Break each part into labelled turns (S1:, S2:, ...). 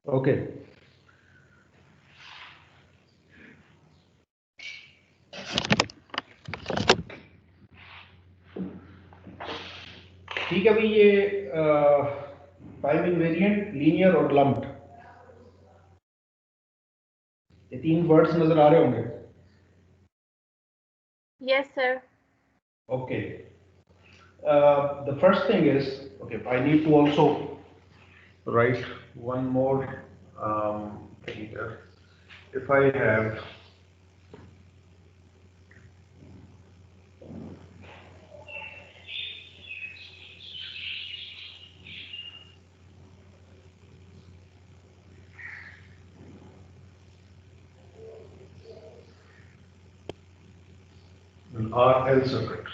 S1: Okay ठीक है भाई, ये टाइम इनवेरिएंट, लीनियर और लम्प्ड, ये तीन वर्ड्स नजर आ रहे होंगे।
S2: Yes, sir.
S1: Okay. The first thing is, okay, I need to also write one more thing here. If I have an RL circuit.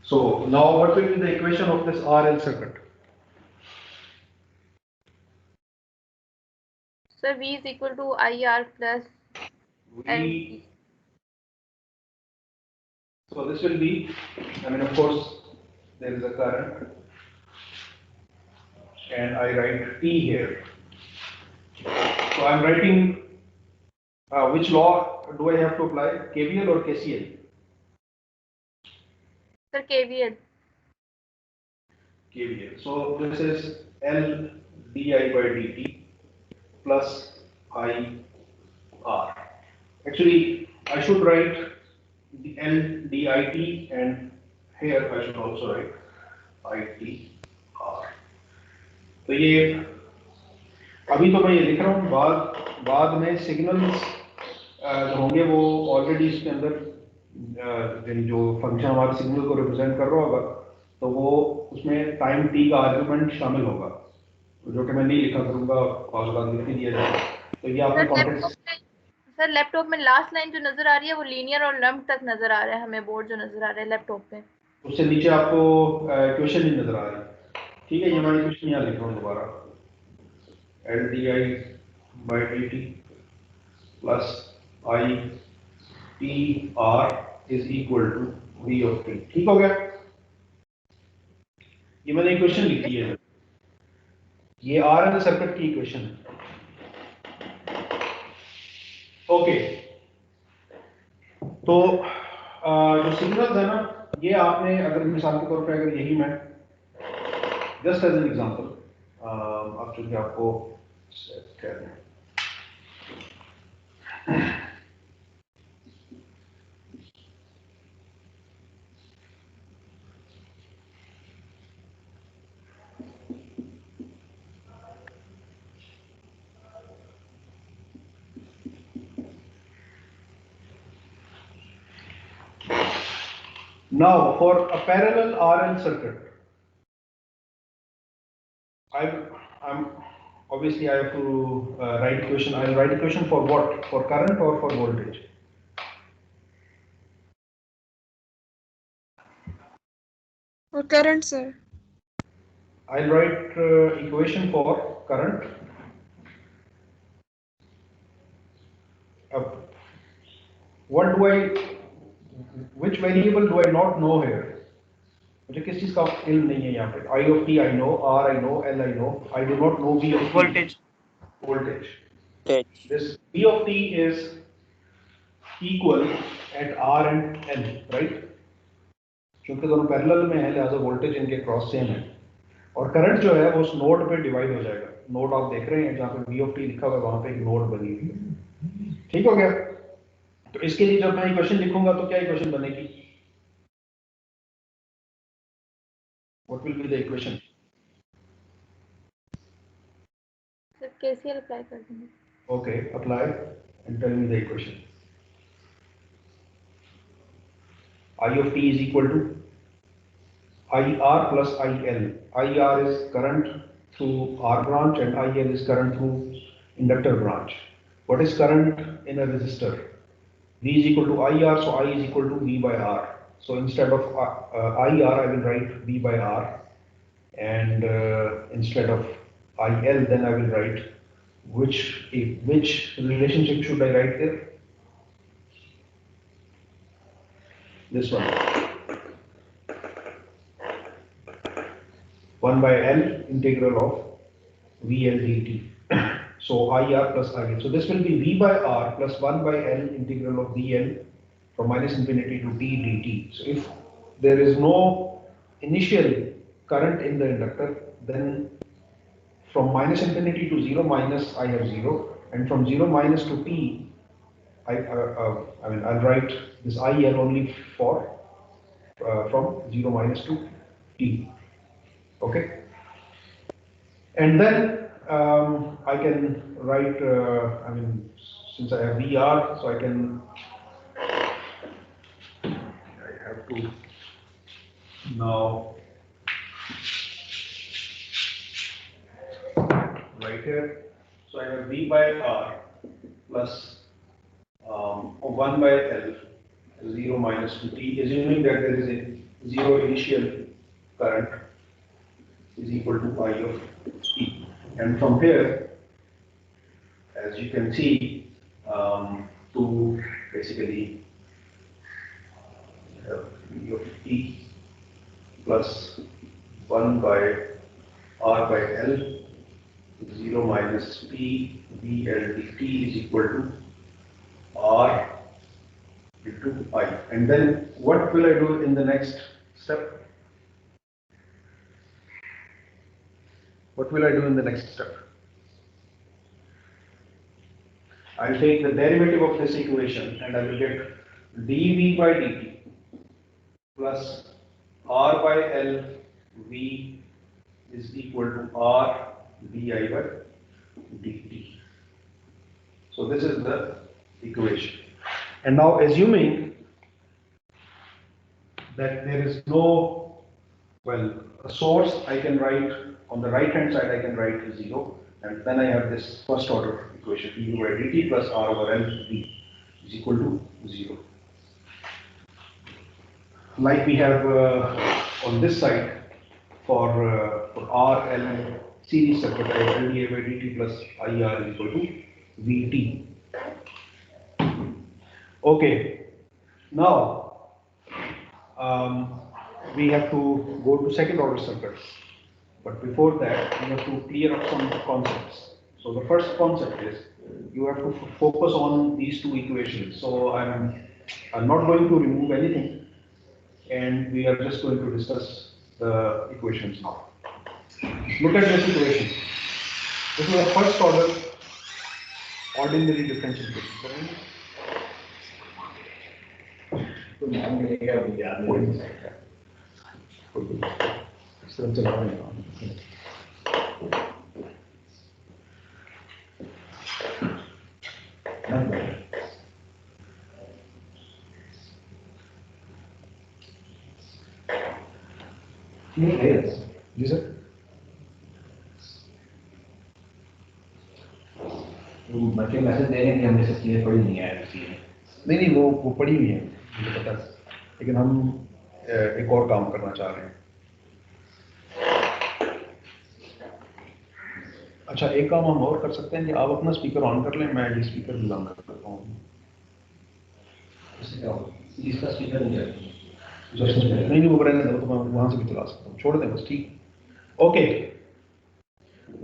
S1: So now what will be the equation of this RL circuit?
S2: So V is equal to IR plus LT.
S1: So this will be, I mean, of course, there is a current, and I write T here. So I'm writing, which law do I have to apply, KVL or KCL?
S2: Sir, KVL.
S1: KVL. So this is L di by dt plus I R. Actually, I should write the L dit, and here I should also write IT R. तो ये अभी तो मैं ये लिख रहा हूँ, बाद में सिग्नल्स जो होंगे वो ऑलरेडी इसके अंदर जो फंक्शन हमारे सिग्नल को रिप्रेजेंट कर रहा होगा, तो वो उसमें टाइम टी का आर्गुमेंट शामिल होगा, जो कि मैं नहीं लिखा करूँगा, और बाद लिख दिया जाएगा। तो ये आपने कॉन्टेक्स्ट।
S2: सर लैपटॉप में लास्ट लाइन जो नजर आ रही है वो लीनियर और लम्प तक नजर आ रहा है, हमें बोर्ड जो नजर आ रहा है लैपटॉप पे,
S1: उससे नीचे आपको क्वेश्चन नहीं नजर आ रही। ठीक है, ये मैं क्वेश्चन यहाँ लिख रहा हूँ दोबारा, L d i by d t plus i t R is equal to v of t. ठीक हो गया, ये मैंने इक्वेशन लिखी है, ये आर एल सर्किट की इक्वेशन है। ओके, तो जो सिग्नल्स है ना, ये आपने अगर मिसाल के तौर पे, अगर यही मैं जस्ट एज एन एग्जांपल, अब चूंकि आपको सेट कर रहे हैं, now for a parallel RL circuit, I'm obviously I have to write equation. I'll write equation for what? For current or for voltage?
S3: For current, sir.
S1: I'll write equation for current. What do I? Which variable do I not know here? मुझे किस चीज का इल्म नहीं है यहाँ पे। I of t I know, R I know, L I know. I do not know V of t.
S4: Voltage.
S1: Voltage. This V of t is equal at R and L, right? क्योंकि दोनों parallel में है, लिहाजा voltage इनके cross same है, और current जो है वो उस नोड पे डिवाइड हो जाएगा। नोड आप देख रहे हैं जहाँ पे V of t लिखा हुआ है, वहां पे एक नोड बनी हुई है। ठीक हो गया, तो इसके लिए जब मैं इक्वेशन लिखूंगा तो क्या इक्वेशन बनेगी? What will be the equation?
S2: Sir KCL apply कर देंगे।
S1: Okay, apply and tell me the equation. I of t is equal to IR plus IL. IR is current through R branch and IL is current through inductor branch. What is current in a resistor? V is equal to IR, so I is equal to V by R. So instead of IR, I will write V by R, and instead of IL, then I will write which relationship should I write there? This one. 1 by L integral of VL dt. So IR plus IL. So this will be V by R plus 1 by L integral of VL from minus infinity to t dt. So if there is no initial current in the inductor, then from minus infinity to 0 minus I have 0, and from 0 minus to t, I'll write this IL only for from 0 minus to t. Okay, and then I can write, since I have VR, so I have to now write here. So I have V by R plus 1 by L, 0 minus 2t, assuming that there is a 0 initial current is equal to I of t. And from here, as you can see, to basically V of t plus 1 by R by L, 0 minus t VL dt is equal to R into I. And then what will I do in the next step? What will I do in the next step? I'll take the derivative of this equation and I will get dV by dt plus R by L V is equal to R dI by dt. So this is the equation. And now assuming that there is no, a source, I can write on the right hand side, I can write 0, and then I have this first order equation, dU by dt plus R over L V is equal to 0. Like we have on this side for R, L and series circuit, I have LdI by dt plus IR is equal to Vt. Okay, now we have to go to second order circuits, but before that we have to clear up some concepts. So the first concept is you have to focus on these two equations. So I'm not going to remove anything, and we are just going to discuss the equations now. Look at this equation. This is a first order ordinary differential equation. Ji sir,
S4: बच्चे message दे रहे हैं कि हमने सब चीजें पढ़ी नहीं है,
S1: नहीं वो पड़ी हुई है, मुझे पता है, लेकिन हम एक और काम करना चाह रहे हैं। अच्छा, एक काम हम और कर सकते हैं कि आप अपना स्पीकर ऑन कर लें, मैं ये स्पीकर भी ऑन कर लेता हूँ।
S4: इसका स्पीकर
S1: नहीं वो रहने दो, तो मैं वहां से भी चला सकता हूँ, छोड़ दें बस, ठीक। Okay,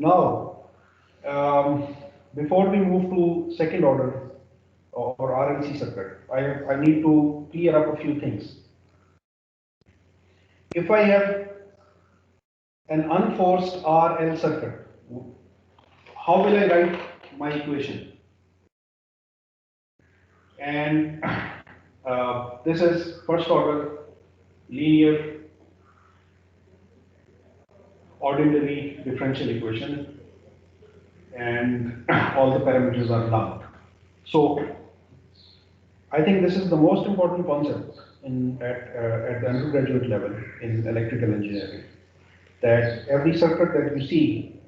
S1: now before we move to second order or RLC circuit, I need to clear up a few things. If I have an unforced RL circuit, how will I write my equation? And this is first order linear ordinary differential equation, and all the parameters are lumped. So I think this is the most important concept at the undergraduate level in electrical engineering, that every circuit that you see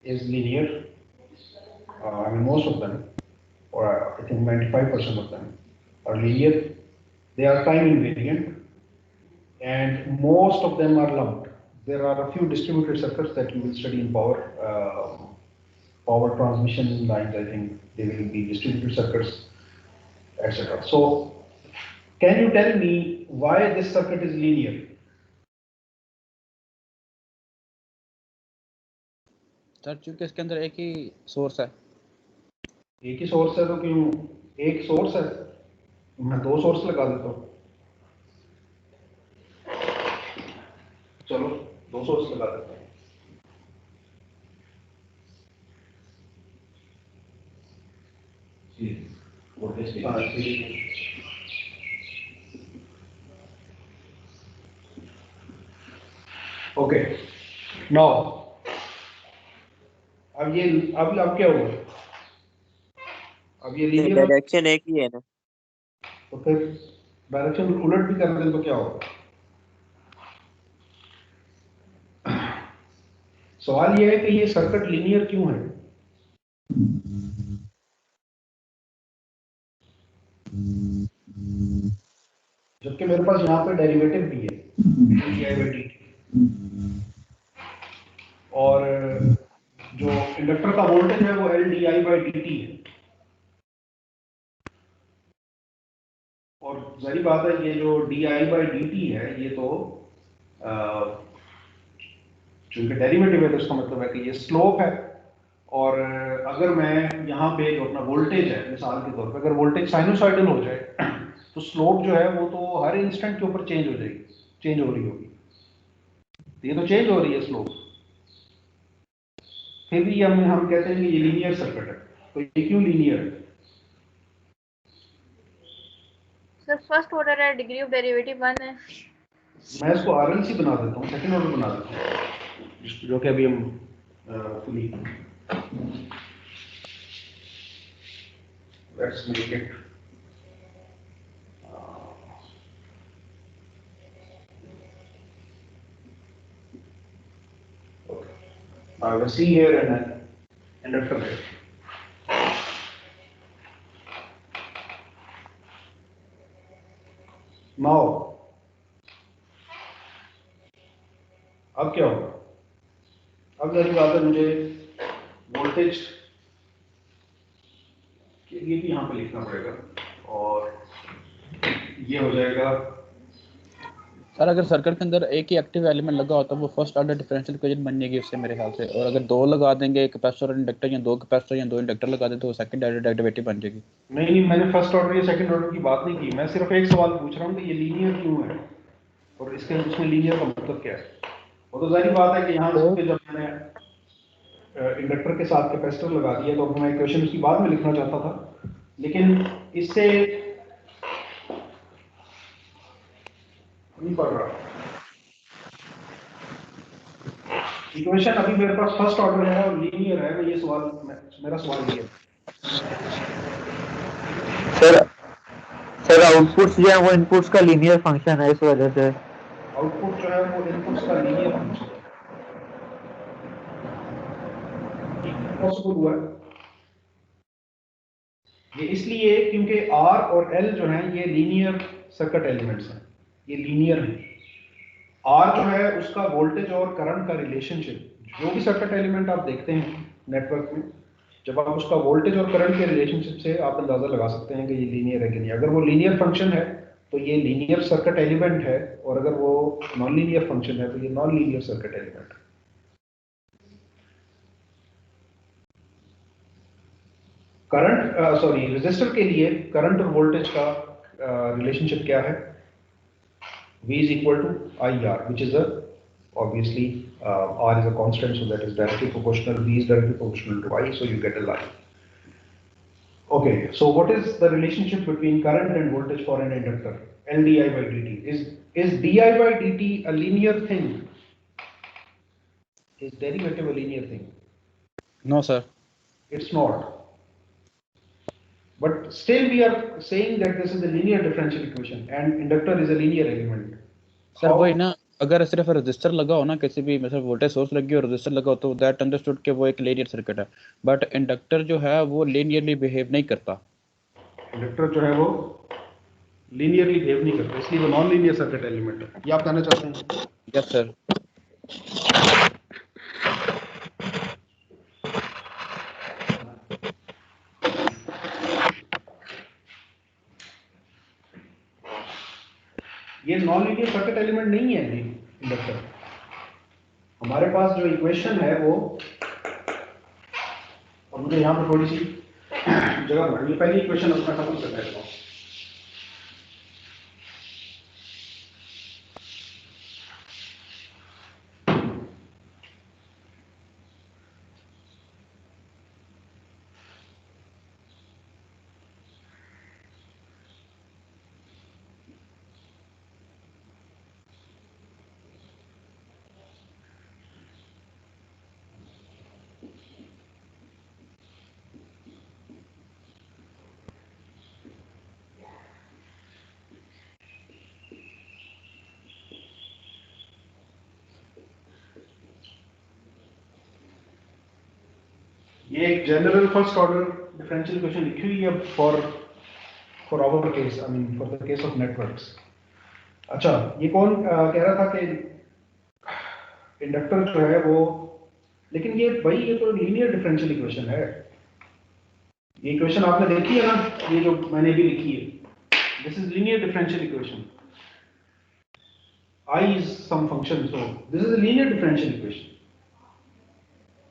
S1: is linear. Most of them, or I think 95% of them are linear. They are time invariant, and most of them are lumped. There are a few distributed circuits that you will study in power power transmission lines, I think they will be distributed circuits, etc. So can you tell me why this circuit is linear?
S5: Sir चूंकि इसके अंदर एक ही source है।
S1: एक ही source है तो क्यों, एक सोर्स है, मैं दो सोर्स लगा देता हूँ। चलो दो सोर्स लगा देता हूँ। ओके नाउ अब क्या होगा, अब ये लीनियर
S6: डायरेक्शन एक ही है ना,
S1: तो फिर डायरेक्शन उलट भी कर दें तो क्या होगा। सवाल ये है कि ये सर्किट लीनियर क्यों है। जबकि मेरे पास यहाँ पे डेरिवेटिव भी है di/dt, और जो इंडक्टर का वोल्टेज है वो LdI/dt है। और जाहिर बात है ये जो di/dt है ये तो चूंकि डेरिवेटिव है तो इसका मतलब है कि ये स्लोप है। और अगर मैं यहाँ पे जो अपना वोल्टेज है, मिसाल के तौर पे अगर वोल्टेज साइनोसॉइडल हो जाए तो स्लोप जो है वो तो हर इंस्टेंट के ऊपर चेंज हो जाएगी, चेंज हो रही होगी। तो ये तो चेंज हो रही है स्लोप, फिर भी हम कहते हैं कि ये लीनियर सर्किट है। तो ये क्यों लीनियर है?
S2: सर फर्स्ट ऑर्डर है, डिग्री ऑफ डेरिवेटिव 1 है।
S1: मैं इसको RLC बना देता हूँ, सेकंड ऑर्डर बना देता हूँ, जो कि अभी हम fully let's make it I have a C here and an inductor here. Now, अब क्या होगा? अब जरूरी बात है मुझे वोल्टेज के लिए भी यहाँ पे लिखना पड़ेगा, और ये हो जाएगा।
S5: सर अगर सर्किट के अंदर एक ही एक्टिव एलिमेंट लगा होता है वो फर्स्ट ऑर्डर डिफरेंशियल इक्वेशन बन जाएगी उससे मेरे ख्याल से, और अगर दो लगा देंगे, एक कैपेसिटर और इंडक्टर, या दो कैपेसिटर या दो इंडक्टर लगा दें तो सेकंड ऑर्डर डेरिवेटिव बन जाएगी।
S1: नहीं, मैंने फर्स्ट ऑर्डर या सेकंड ऑर्डर की बात नहीं की, मैं सिर्फ एक सवाल पूछ रहा हूँ कि ये लीनियर क्यों है और इसके उसमें लीनियर का मतलब क्या है। वो तो जाहिर बात है कि यहाँ पे जब मैंने इंडक्टर के साथ कैपेसिटर लगा दिया तो मैं इक्वेशन उसकी बाद में लिखना चाहता था, लेकिन इससे नहीं पढ़ रहा। इक्वेशन अभी मेरे पास फर्स्ट ऑर्डर है और लीनियर है, मैं ये सवाल मेरा सवाल ये है।
S6: सर आउटपुट्स जो है वो इनपुट्स का लीनियर फंक्शन है, इस वजह से
S1: आउटपुट जो है वो इनपुट्स का लीनियर फंक्शन पॉसिबल हुआ है। ये इसलिए क्योंकि R और L जो है ये लीनियर सर्किट एलिमेंट्स हैं, ये लीनियर हैं। R जो है उसका वोल्टेज और करंट का रिलेशनशिप, जो भी सर्किट एलिमेंट आप देखते हैं नेटवर्क में, जब आप उसका वोल्टेज और करंट के रिलेशनशिप से आप अंदाजा लगा सकते हैं कि ये लीनियर है कि नहीं। अगर वो लीनियर फंक्शन है तो ये लीनियर सर्किट एलिमेंट है, और अगर वो नॉन लीनियर फंक्शन है तो ये नॉन लीनियर सर्किट एलिमेंट है। करंट रेजिस्टर के लिए करंट और वोल्टेज का रिलेशनशिप क्या है? V is equal to IR, which is obviously R is a constant, so that is directly proportional. V is directly proportional to I, so you get a line. Okay, so what is the relationship between current and voltage for an inductor? LdI/dt. Is di/dt a linear thing? Is derivative a linear thing?
S5: No sir.
S1: It's not. But still we are saying that this is a linear differential equation and inductor is a linear element.
S5: Sir वही ना, अगर सिर्फ register लगा हो ना, किसी भी मतलब वोल्टेज सोर्स लगी हो और रजिस्टर लगा हो तो दैट अंडरस्टूड कि वो एक लीनियर सर्किट है, बट इंडक्टर जो है वो लीनियरली बिहेव नहीं करता।
S1: इंडक्टर जो है वो लीनियरली बिहेव नहीं करता, इसलिए वो नॉन लीनियर सर्किट एलिमेंट है। ये आप कहना चाहते हैं?
S5: Yes sir.
S1: ये नॉन लीनियर सर्किट एलिमेंट नहीं है जी इंडक्टर। हमारे पास जो इक्वेशन है वो, और मुझे यहाँ पर थोड़ी सी जगह बढ़, ये पहली इक्वेशन उसमें खत्म कर देता हूँ। ये एक general first order differential equation लिखी हुई है for our case, I mean for the case of networks. अच्छा, ये कौन कह रहा था कि इंडक्टर जो है वो, लेकिन ये भाई ये तो लीनियर डिफरेंशियल इक्वेशन है। ये इक्वेशन आपने देखी है ना, ये जो मैंने भी लिखी है, this is linear differential equation. I is some function, so this is a linear differential equation,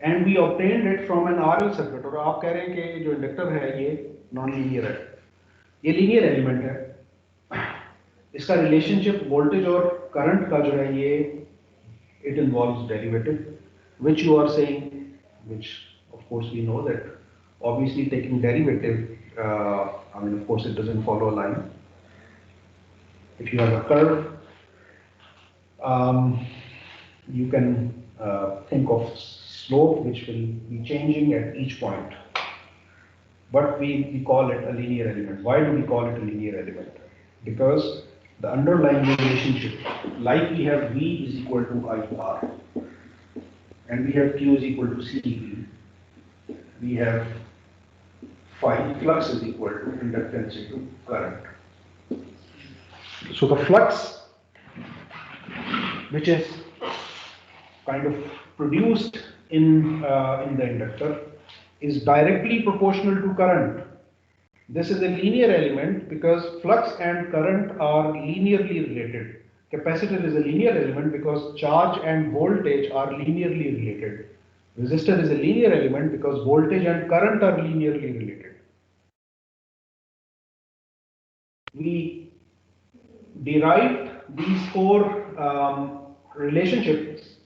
S1: and we obtained it from an RL circuit। और आप कह रहे हैं कि जो इंडक्टर है ये नॉन लीनियर है, ये लीनियर एलिमेंट है। इसका रिलेशनशिप वोल्टेज और करंट का जो है ये it involves derivative, which you are saying, which of course we know that obviously taking derivative, I mean of course it doesn't follow a line. If you have a curve, you can think of slope which will be changing at each point, but we call it a linear element. Why do we call it a linear element? Because the underlying relationship, like we have V is equal to IR and we have Q is equal to CV, we have phi flux is equal to inductance into current. So the flux which is kind of produced in the inductor is directly proportional to current. This is a linear element because flux and current are linearly related. Capacitor is a linear element because charge and voltage are linearly related. Resistor is a linear element because voltage and current are linearly related. We derived these four relationships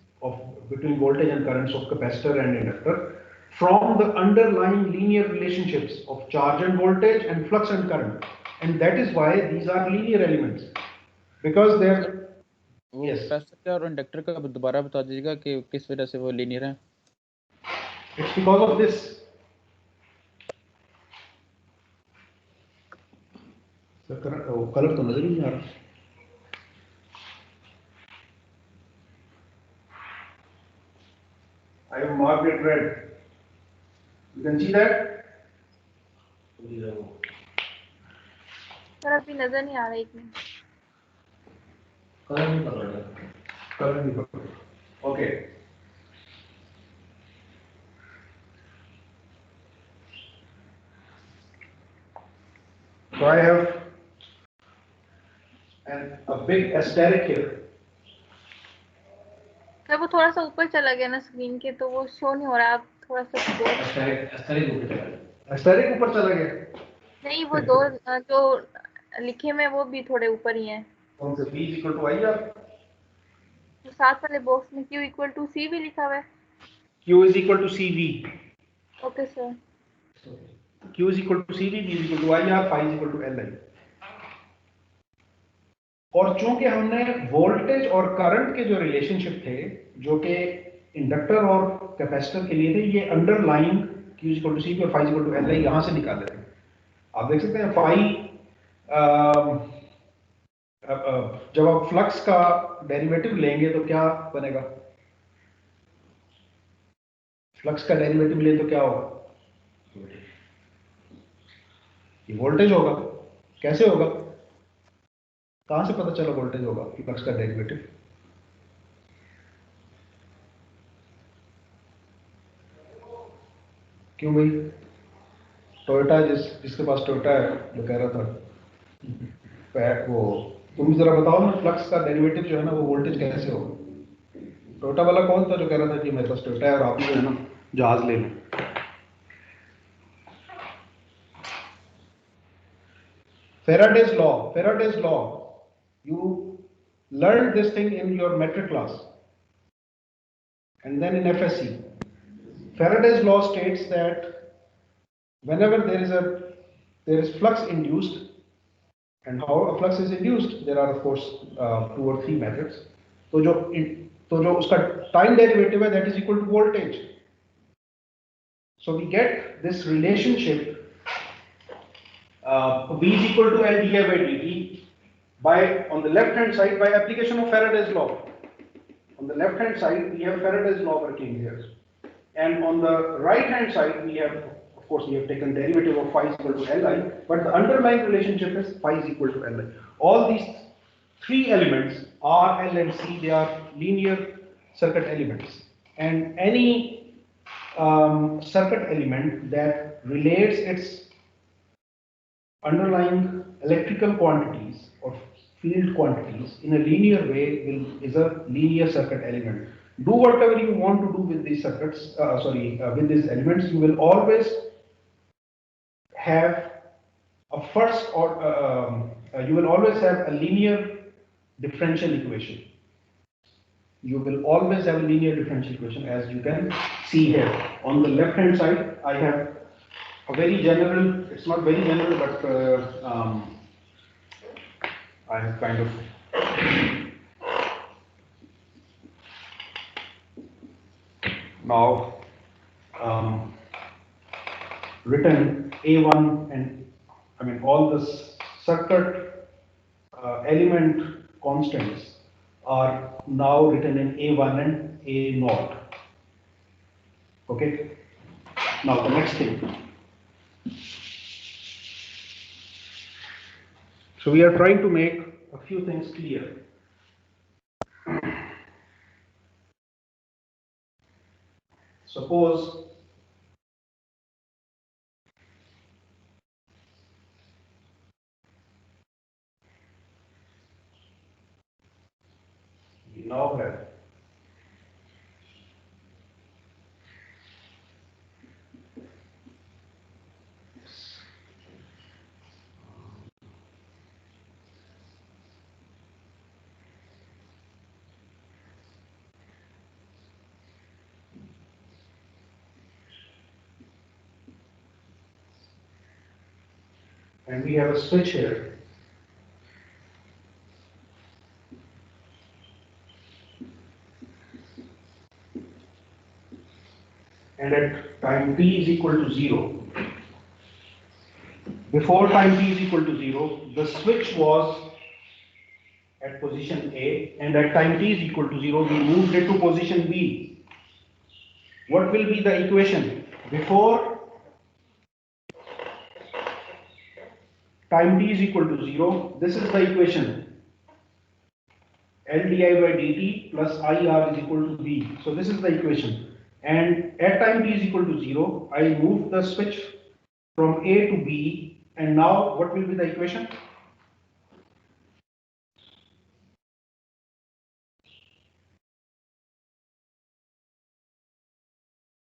S1: between voltage and currents of capacitor and inductor from the underlying linear relationships of charge and voltage and flux and current, and that is why these are linear elements, because they're yes,
S5: capacitor और inductor का दोबारा बता दीजिएगा कि किस वजह से वो लीनियर है।
S1: it's because of this. Colour तो नजर ही नहीं आ रहा। I have marked it red. You can see that?
S2: Sir अभी नजर नहीं आ रहा, एक मिनट।
S4: कलर नहीं पकड़ रहा।
S1: Color नहीं पकड़ रहा। Okay. So I have a big asterisk here.
S2: Sir वो थोड़ा सा ऊपर चला गया ना स्क्रीन के, तो वो शो नहीं हो रहा। आप थोड़ा सा
S1: Asterisk ऊपर चला गया।
S2: नहीं, वो दो जो लिखे में वो भी थोड़े ऊपर ही हैं।
S1: कौन से? B is equal to IR?
S2: तो साथ वाले बॉक्स में Q इक्वल टू C भी लिखा हुआ है।
S1: Q is equal to CV.
S2: Okay sir.
S1: Q is equal to CV, B is equal to IR, phi is equal to LI. और चूंकि हमने वोल्टेज और करंट के जो रिलेशनशिप थे, जो कि इंडक्टर और कैपेसिटर के लिए थे, ये underlying Q is equal to CV और phi is equal to LI यहां से निकाले थे। आप देख सकते हैं phi, जब आप फ्लक्स का डेरिवेटिव लेंगे तो क्या बनेगा? फ्लक्स का डेरिवेटिव लें तो क्या होगा? ये वोल्टेज होगा। कैसे होगा? कहां से पता चला वोल्टेज होगा? फ्लक्स का डेरिवेटिव। क्यों भाई? टोयोटा जिसके पास टोयोटा है, जो कह रहा था वो तुम जरा बताओ ना, फ्लक्स का डेरिवेटिव जो है ना वो वोल्टेज कैसे होगा? टोयोटा वाला कौन था जो कह रहा था कि मेरे पास टोयोटा है और आप जो है ना जहाज ले लें? Faraday's law, you learned this thing in your metric class and then in FSC. Faraday's law states that whenever there is flux induced, and how a flux is induced, there are of course 2 or 3 methods. तो जो उसका time derivative है, that is equal to voltage. So we get this relationship V is equal to L di by dt by, on the left hand side, by application of Faraday's law. On the left hand side we have Faraday's law working here, and on the right hand side we have, of course, we have taken derivative of phi is equal to Li, but the underlying relationship is phi is equal to Li. All these 3 elements, R, L and C, they are linear circuit elements, and any circuit element that relates its underlying electrical quantities or field quantities in a linear way is a linear circuit element. Do whatever you want to do with these circuits, with these elements, you will always have a you will always have a linear differential equation. You will always have a linear differential equation, as you can see here. On the left hand side, I have a very general, it's not very general, but I have kind of now written A1, and I mean all the circuit element constants are now written in A1 and A0. Okay. Now the next thing. So we are trying to make a few things clear. Suppose we now have and we have a switch here. And at time t is equal to 0, before time t is equal to 0, the switch was at position A, and at time t is equal to 0, we moved it to position B. What will be the equation? Before time t is equal to 0, this is the equation. L di by dt plus IR is equal to B. So this is the equation. And at time t is equal to 0, I move the switch from A to B, and now what will be the equation?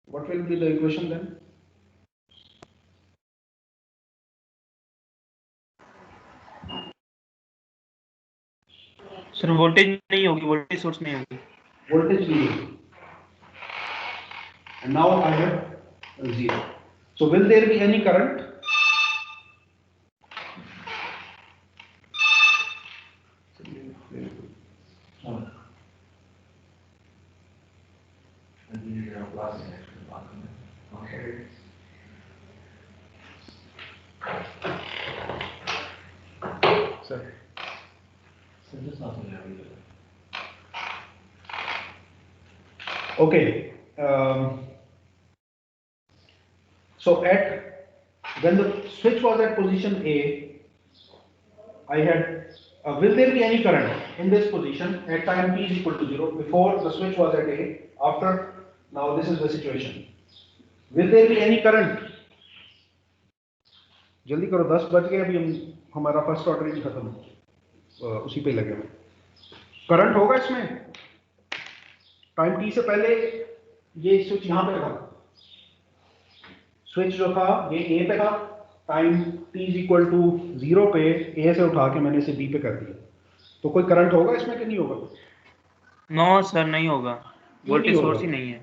S1: What will be the equation then?
S7: Sir voltage नहीं होगी, voltage source नहीं होगी,
S1: Voltage 0. And now I have 0. So will there be any current? Sir. Okay. So when the switch was at position A, I had will there be any current in this position at time t is equal to 0 before the switch was at A? After, now this is the situation. Will there be any current? जल्दी करो, 10 बज गए, अभी हमारा first order ही खत्म. उसी पे लगे हुए। करंट होगा इसमें टाइम टी से पहले, ये स्विच यहाँ पे था, स्विच जो था ये ए पे था, time t is equal to 0 पे ए से उठा के मैंने इसे बी पे कर दिया, तो कोई करंट होगा इसमें कि नहीं होगा?
S7: नो सर नहीं होगा,
S1: क्यों नहीं
S7: वोल्टेज
S1: होगा?
S7: सोर्स ही नहीं है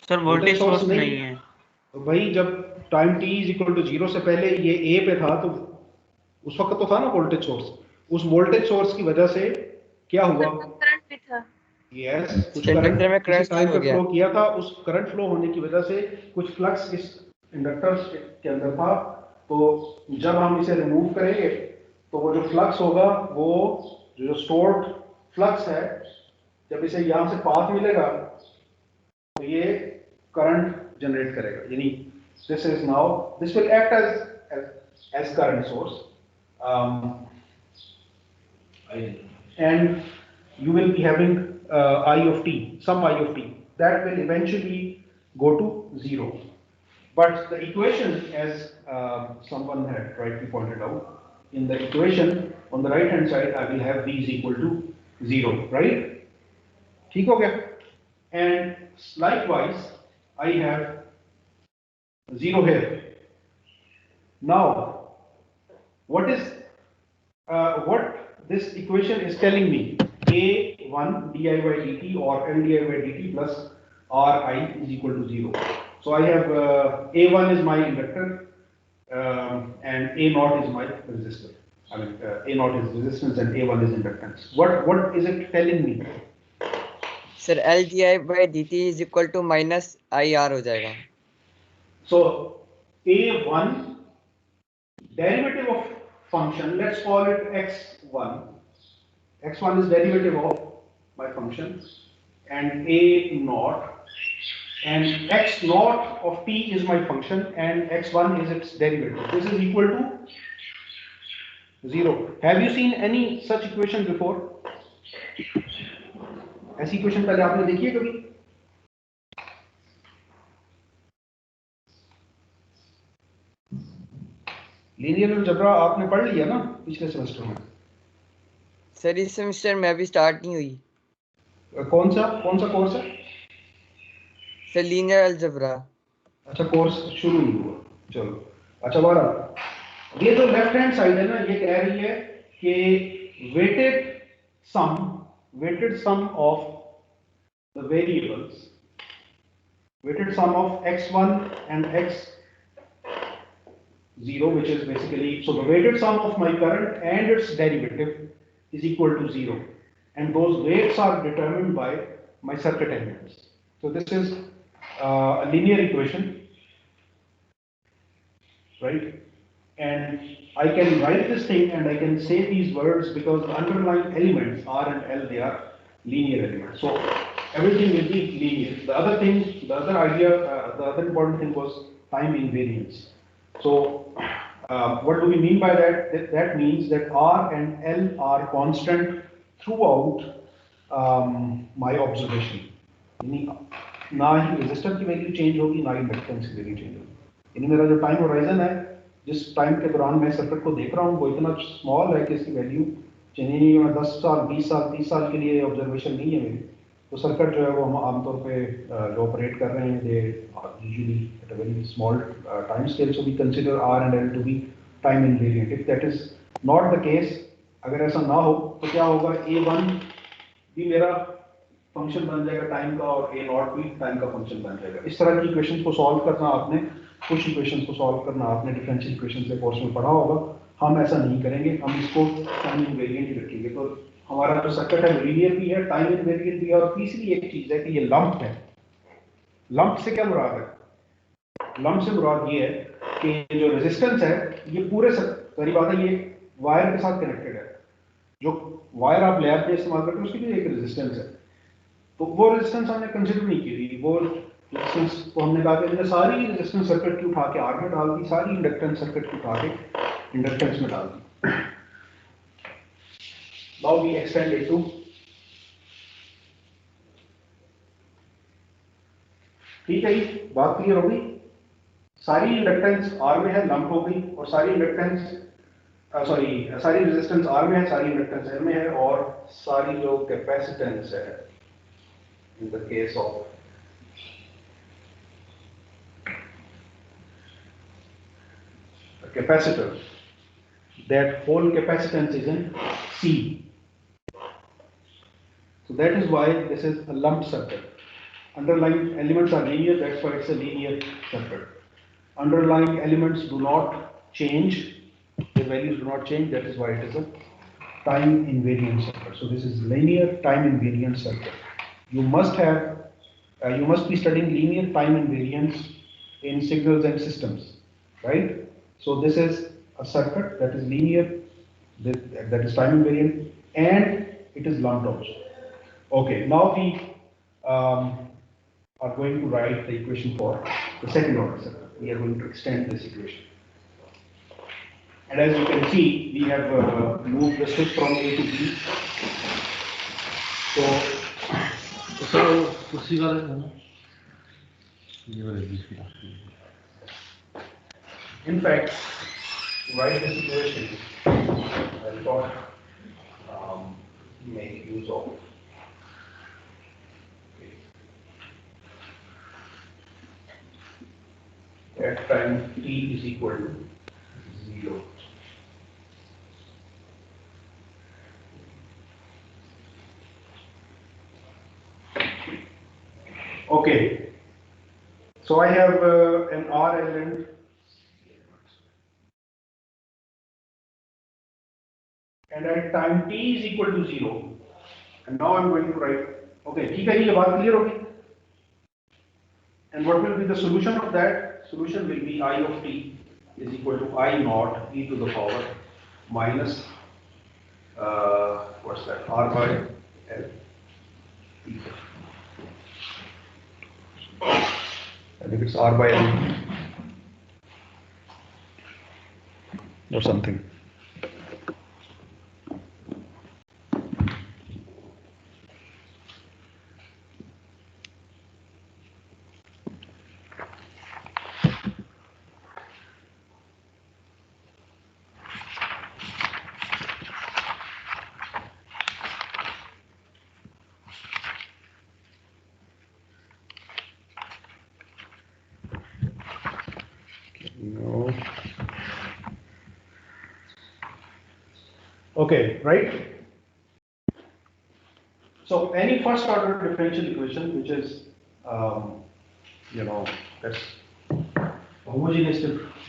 S7: सर, वोल्टेज सोर्स नहीं है।
S1: तो भाई जब time t is equal to 0 से पहले ये ए पे था, तो उस वक्त तो था ना वोल्टेज सोर्स, उस वोल्टेज सोर्स की वजह से क्या हुआ?
S2: करंट भी था।
S1: यस, कुछ
S8: इंडक्टर में
S1: करंट
S8: करंट
S1: टाइम
S8: हो
S1: पे
S8: गया।
S1: फ्लो किया था, उस करंट फ्लो होने की वजह से कुछ फ्लक्स इस इंडक्टर के अंदर था, तो जब हम इसे रिमूव करेंगे तो वो जो फ्लक्स होगा, वो जो स्टोर्ड फ्लक्स है, जब इसे यहाँ से पाथ मिलेगा तो ये करंट जनरेट करेगा, यानी this is now, this will act as current source, and you will be having I of t, some I of t, that will eventually go to 0. But the equation, as someone had rightly pointed out, in the equation on the right hand side I will have v is equal to 0, right? ठीक हो गया? And likewise I have 0 here. Now what what this equation is telling me? A1 di by dt or L di by dt plus Ri is equal to 0. So I have A1 is my inductor and A0 is my resistor. I mean A0 is resistance and A1 is inductance. What is it telling me?
S8: Sir L d i by d t is equal to minus i R हो जाएगा।
S1: So A1 derivative of function, let's call it x1. x1 is derivative of my function, and a naught, and x naught of t is my function, and x1 is its derivative. This is equal to 0. Have you seen any such equation before? ऐसी equation पहले आपने देखी है कभी? Linear algebra आपने पढ़ लिया ना पिछले सेमेस्टर में?
S8: सर इस सेमेस्टर में अभी स्टार्ट नहीं हुई।
S1: कौन सा कोर्स है?
S8: Sir linear algebra.
S1: अच्छा, कोर्स शुरू नहीं हुआ, चलो अच्छा। बारह, ये जो लेफ्ट हैंड साइड है ना, ये कह रही है कि weighted sum of the variables, weighted sum of x1 and x0, which is basically, so the weighted sum of my current and its derivative is equal to 0, and those weights are determined by my circuit elements. So this is a linear equation, right? And I can write this thing and I can say these words because the underlying elements R and L, they are linear elements. So everything will be linear. The other thing, the other idea, the other important thing was time invariance. So what do we mean by that? That means that R and L are constant throughout my observation. ना ही resistor की value change होगी, ना ही inductance की value change होगी। यानी मेरा जो time horizon है, जिस टाइम के दौरान मैं सर्किट को देख रहा हूँ, वो इतना स्मॉल है कि इसकी वैल्यू चेंज नहीं है। मैं 10 साल 20 साल 30 साल के लिए ऑब्जर्वेशन नहीं है मेरी, तो सर्किट जो है वो हम आमतौर पे जो ऑपरेट कर रहे हैं, they usually at a very small time scale, so we consider R and L to be time invariant. If that is not the case, अगर ऐसा ना हो तो क्या होगा, A1 भी मेरा फंक्शन बन जाएगा टाइम का और A0 भी टाइम का फंक्शन बन जाएगा। इस तरह की इक्वेशंस को सॉल्व करना आपने, कुछ इक्वेशंस को सॉल्व करना आपने डिफरेंशियल इक्वेशन के कोर्स में पढ़ा होगा। हम ऐसा नहीं करेंगे, हम इसको टाइम इनवेरिएंट ही रखेंगे। तो हमारा जो सर्किट है लीनियर भी है, टाइम इनवेरिएंट भी है, और तीसरी एक चीज है कि ये लंप है। लंप से क्या मुराद है? लंप से मुराद ये है कि जो रेजिस्टेंस है, ये पूरे सारी बात है, ये वायर के साथ कनेक्टेड है। जो वायर आप लैब में इस्तेमाल करते हैं उसकी भी एक रेजिस्टेंस है, तो वो रेजिस्टेंस हमने कंसिडर नहीं की थी। वो रेजिस्टेंस को हमने कहा कि हमने सारी रेजिस्टेंस सर्किट की उठा के आर में डाल दी, सारी इंडक्टेंस सर्किट की उठा के इंडक्टेंस में डाल दी। Now we extend it to, ठीक है, बात क्लियर हो गई। सारी इंडक्टेंस आर में है, लंप हो गई, और सारी इंडक्टेंस सॉरी सारी रेजिस्टेंस आर में है, सारी इंडक्टेंस एल में है, और सारी जो कैपेसिटेंस है in the case of capacitor, that whole capacitance is in C. So that is why this is a lumped circuit. Underlying elements are linear, that's why it's a linear circuit. Underlying elements do not change, the values do not change, that is why it is a time invariant circuit. So this is linear time invariant circuit. You must have, you must be studying linear time invariance in signals and systems, right? So this is a circuit that is linear, that is time invariant, and it is lumped also. Okay, now we are going to write the equation for the second order circuit. We are going to extend this equation. And as you can see, we have moved the switch from A to B. So,
S4: उसी वाले है ना ये वाले बीच में
S1: in fact, to write this equation, I thought make use of. At time t is equal to 0. Okay, so I have an R element and at time t is equal to 0, and now I'm going to write, okay, ठीक है, ये बात clear होगी? And what will be the solution of that? Solution will be I of t is equal to I naught e to the power minus, what's that, R by L theta. I think it's R by L or something. No. Okay, right? So any first order differential equation which is, that's homogeneous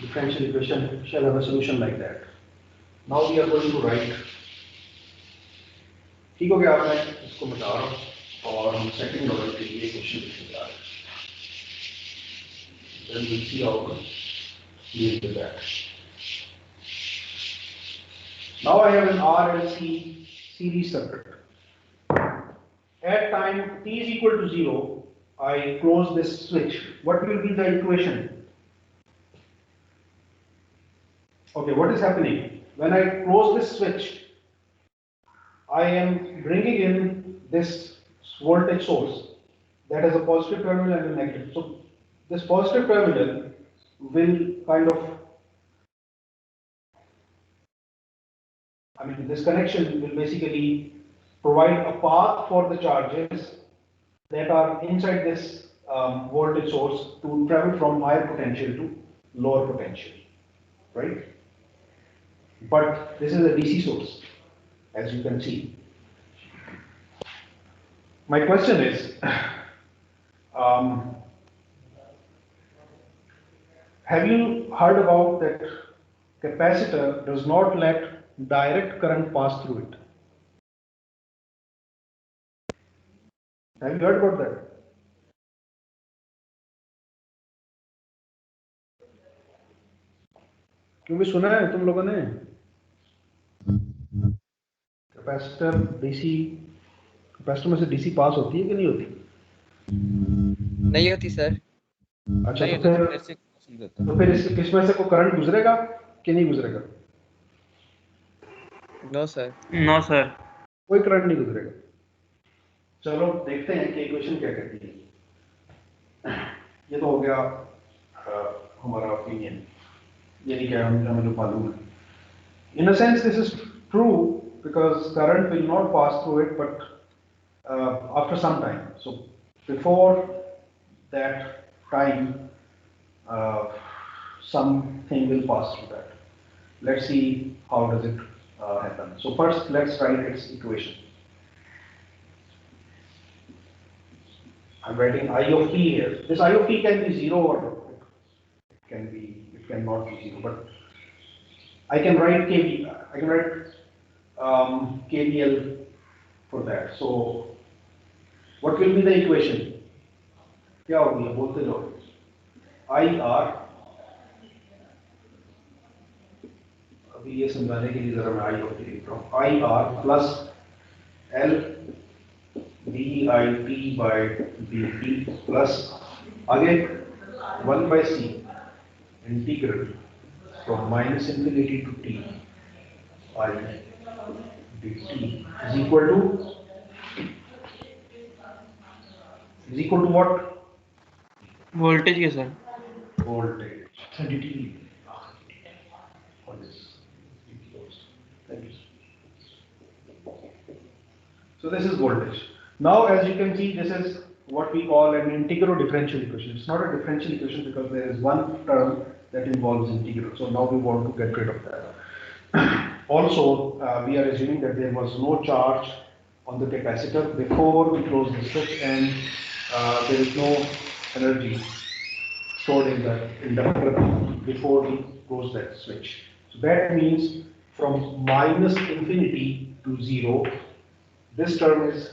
S1: differential equation shall have a solution like that. Now we are going to write, ठीक हो गया, अब मैं इसको मिटा रहा हूँ और हम सेकंड ऑर्डर के लिए क्वेश्चन लिखने जा रहे हैं. Then we'll see how to deal with that. Now I have an RLC series circuit. At time t is equal to 0, I close this switch. What will be the equation? Okay, what is happening? When I close this switch, I am bringing in this voltage source that has a positive terminal and a negative. So this positive terminal will kind of, this connection will basically provide a path for the charges that are inside this voltage source to travel from higher potential to lower potential, right? But this is a DC source, as you can see. My question is, have you heard about that capacitor does not let direct current pass through it? Have you heard about that? क्योंकि सुना है तुम लोगों ने capacitor में से DC पास होती है कि नहीं होती?
S8: नहीं होती सर.
S1: अच्छा, तो फिर इसमें से कोई करंट गुजरेगा कि नहीं गुजरेगा?
S8: No sir.
S7: No sir.
S1: कोई करंट नहीं गुजरेगा. चलो देखते हैं कि इक्वेशन क्या कहती है. ये तो हो गया हमारा ओपिनियन, यानी क्या हमें जो मालूम है. In a sense, this is true because current will not pass through it, but after some time. So before that time, something will pass through that. Let's see how does it happen. So first, let's write its equation. I'm writing I of t here. This I of t can be 0 or it cannot be 0, but I can write KVL for that. So what will be the equation? क्या होगी बोलते जाओ. IR, अभी ये समझाने के लिए जरा मैं I of t लिख रहा हूँ. IR plus L DIT by dt plus आगे 1 by C integral from minus infinity to t I dt is equal to what?
S7: Voltage के sir.
S1: Voltage. dt. What is Thank you. So this is voltage. Now, as you can see, this is what we call an integral differential equation. It's not a differential equation because there is one term that involves integral. So now we want to get rid of that. Also, we are assuming that there was no charge on the capacitor before we close the switch, and there is no energy stored in the inductor before we close that switch. So that means from minus infinity to 0, this term is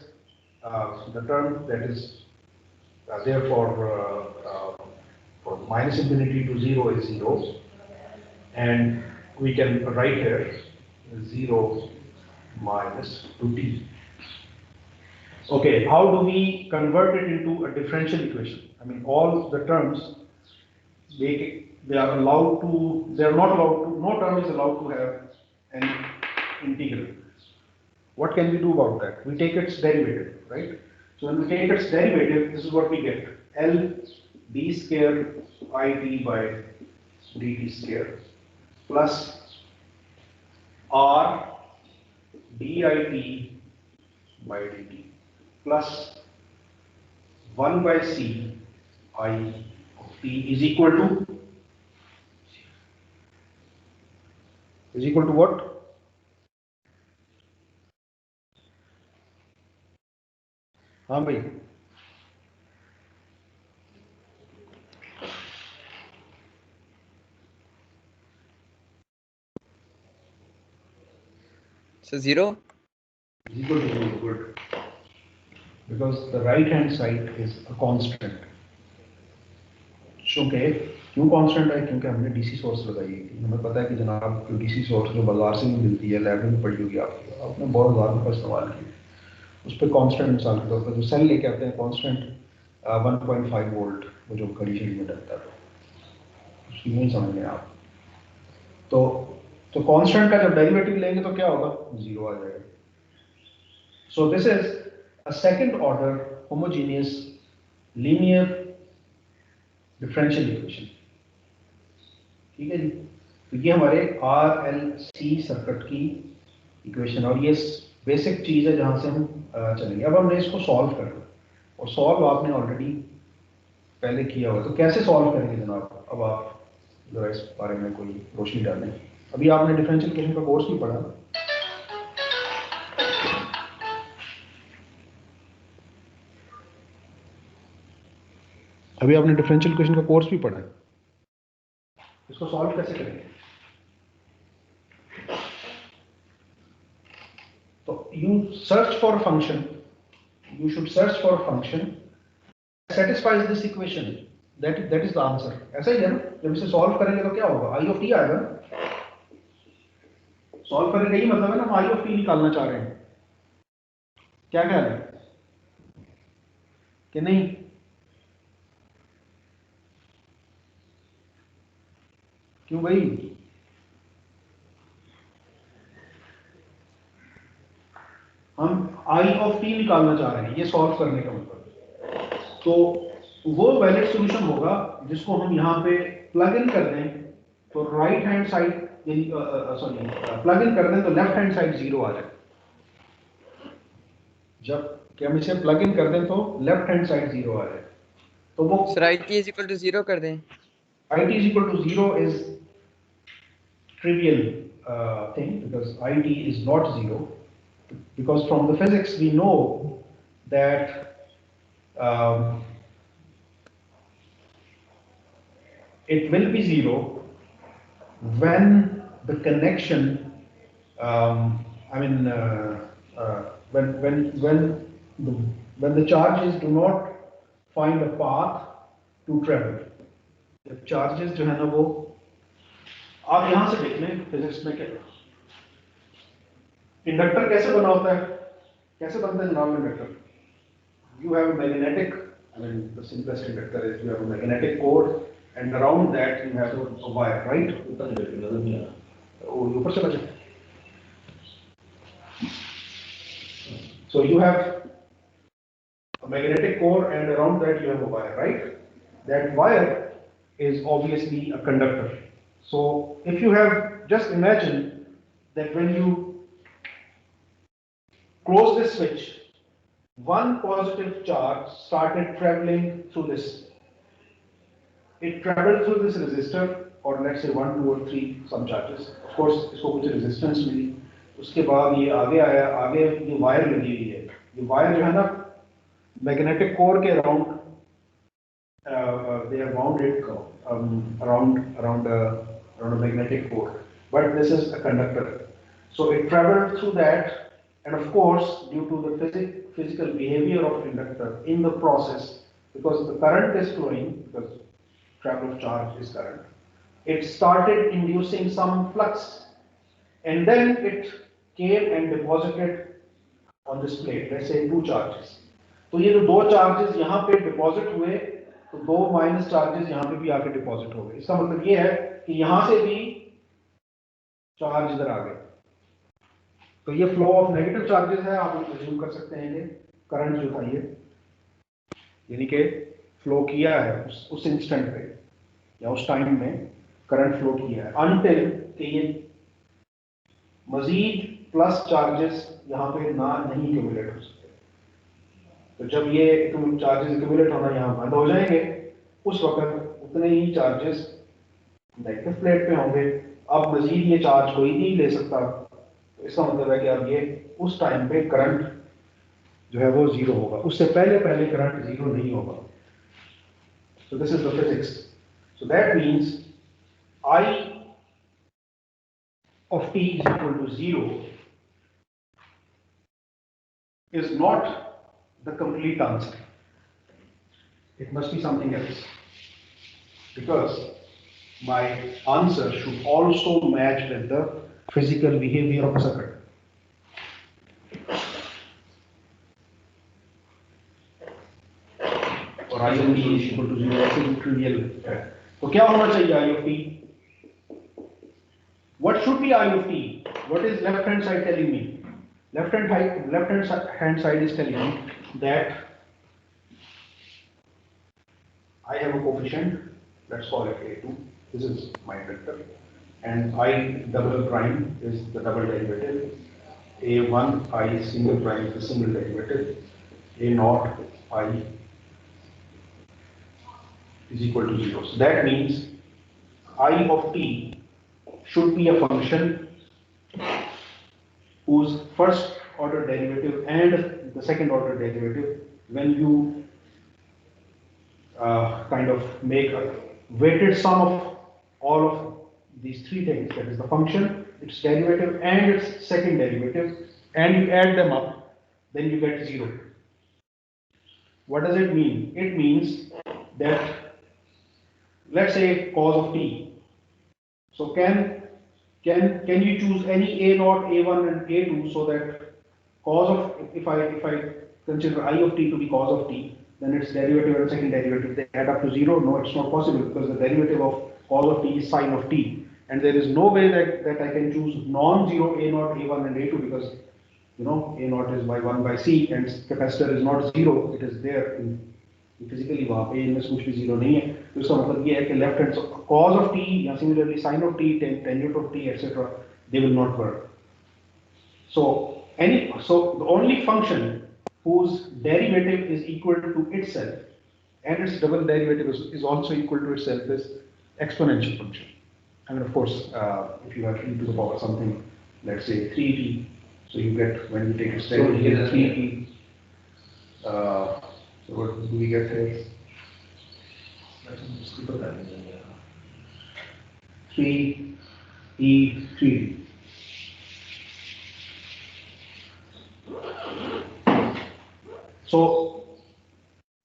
S1: the term that is there for minus infinity to 0 is 0, and we can write here 0 minus to t. Okay, how do we convert it into a differential equation? I mean, all the terms, they are allowed to, they are not allowed to, no term is allowed to have an integral. What can we do about that? We take its derivative, right? So when we take its derivative, this is what we get. L d square it by dt square plus R dit by dt plus 1 by C I of t is equal to what? हाँ भाई.
S8: So 0.
S1: Is equal to 0, good. Because the right hand side is a constant. क्यों constant है? क्योंकि हमने DC source लगाई है. हमें पता है कि जनाब डीसी सोर्स जो बाजार से भी मिलती है, लैब में पड़ी होगी आपने बहुत हज़ार रुपये इस्तेमाल किए, उस पर कांस्टेंट मिसाल के तौर पर जो सेल लेके आते हैं कांस्टेंट 1.5 वोल्ट, वो जो खड़ी शड़ी में डरता है, उसकी नहीं समझ में आप. तो कांस्टेंट का जब डेरिवेटिव लेंगे तो क्या होगा? 0 आ जाएगा. So this is a second order homogeneous linear differential equation. ठीक है जी. तो ये हमारे RLC सर्किट की इक्वेशन, और ये बेसिक चीज़ है जहाँ से हम चलेंगे. अब हमने इसको सॉल्व करना, और सॉल्व आपने ऑलरेडी पहले किया हुआ. तो कैसे सॉल्व करेंगे जनाब? अब आप जरा इस बारे में कोई रोशनी डालें. अभी आपने डिफरेंशियल इक्वेशन का कोर्स भी पढ़ा. है. इसको सॉल्व कैसे करेंगे? तो you search for a function, you should search for a function that satisfies this equation. That is the answer. ऐसा ही है ना? जब इसे सॉल्व करेंगे तो क्या होगा? I of t आएगा. सॉल्व करेंगे ही मतलब है ना, हम I of t निकालना चाह रहे हैं. क्या ख्याल है कि नहीं? क्यों भाई? हम I of t निकालना चाह रहे हैं, ये सॉल्व करने का मतलब. तो वो वैलिड सॉल्यूशन होगा जिसको हम यहाँ पे प्लग इन कर दें, तो right hand side sorry plug in कर दें तो लेफ्ट हैंड साइड 0 आ जाए। जब कि हम इसे प्लग इन कर दें तो लेफ्ट हैंड साइड 0 आ जाए, तो वो
S8: sir IT is equal to 0 कर दें।
S1: IT is equal to 0 is trivial thing because IT is not 0, because from the physics we know that it will be 0 when the connection when the charges do not find a path to travel। जब charges जो है ना वो, आप यहां से देख लें फिजिक्स में क्या इंडक्टर कैसे बना होता है, कैसे बनता है जनाब inductor. You have a magnetic, I mean the simplest inductor is you have a magnetic core and around that you have a wire, right. वो ऊपर से बचे, so you have a magnetic core and around that you have a wire, right? That wire is obviously a conductor. So if you have, just imagine that when you close this switch, one positive charge started traveling through this. It traveled through this resistor, or let's say 1, 2 or 3 some charges. Of course इसको कुछ resistance मिली, उसके बाद ये आगे आया, आगे ये wire लगी हुई है। ये वायर जो है ना मैग्नेटिक कोर के around they are wounded around a magnetic core, but this is a conductor, so it traveled through that, and of course due to the physical behavior of inductor in the process, because the current is flowing, because travel of charge is current, it started inducing some flux, and then it came and deposited on this plate, let's say 2 charges। तो ये जो 2 charges यहाँ पे deposit हुए, तो 2 minus charges यहाँ पे भी आके डिपॉजिट हो गए। इसका मतलब ये है कि यहाँ से भी चार्ज इधर आ गए, तो ये फ्लो ऑफ नेगेटिव चार्जेस है। आप अज्यूम कर सकते हैं कि करंट जो था ये, यानी कि फ्लो किया है उस इंस्टेंट पे या उस टाइम में करंट फ्लो किया है, अनटिल कि ये मजीद प्लस चार्जेस यहाँ पे नहीं एक्यूमुलेट हो सकते। तो जब ये चार्जेस एक्यूमुलेट होना यहाँ बंद हो जाएंगे, उस वक्त उतने ही चार्जेस नेगेटिव प्लेट पे होंगे। अब मजीद ये चार्ज कोई नहीं ले सकता, तो इसका मतलब है कि अब ये उस टाइम पे करंट जो है वो 0 होगा, उससे पहले करंट 0 नहीं होगा। So this is the physics. So that means I of t is equal to 0 is not the complete answer. It must be something else, because my answer should also match with the physical behavior of a circuit. Or I of t is equal to 0, ऐसे trivial है। तो क्या होना चाहिए I of t? What should be I of t? What is left hand side telling me? Left hand side is telling me that I have a coefficient, let's call it A2, this is my vector, and I double prime is the double derivative, A1 I single prime is the single derivative, A0 I is equal to 0. So that means I of t should be a function whose first order derivative and the second order derivative, when you kind of make a weighted sum of all of these 3 things, that is the function, its derivative and its second derivative, and you add them up, then you get 0. What does it mean? It means that, let's say cos of t. So can you choose any A0, A1 and A2 so that cos of, if I consider I of t to be cos of t, then its derivative and second derivative, they add up to 0? No, it's not possible, because the derivative of cos of t is sin of t, and there is no way that I can choose non-zero A0, A1 and A2, because you know A0 is by 1 by C and capacitor is not 0, it is there physically वहाँ पे इनमें कुछ भी 0 नहीं है। तो इसका मतलब ये है कि left hand cos of t या similarly sin of t, tangent of t, etc. they will not work. So the only function whose derivative is equal to itself and its double derivative is also equal to itself is exponential function. I mean, of course, if you have e to the power something, let's say 3t, so you get, when you take its derivative, 3t. So what do we get here? 3e3t. So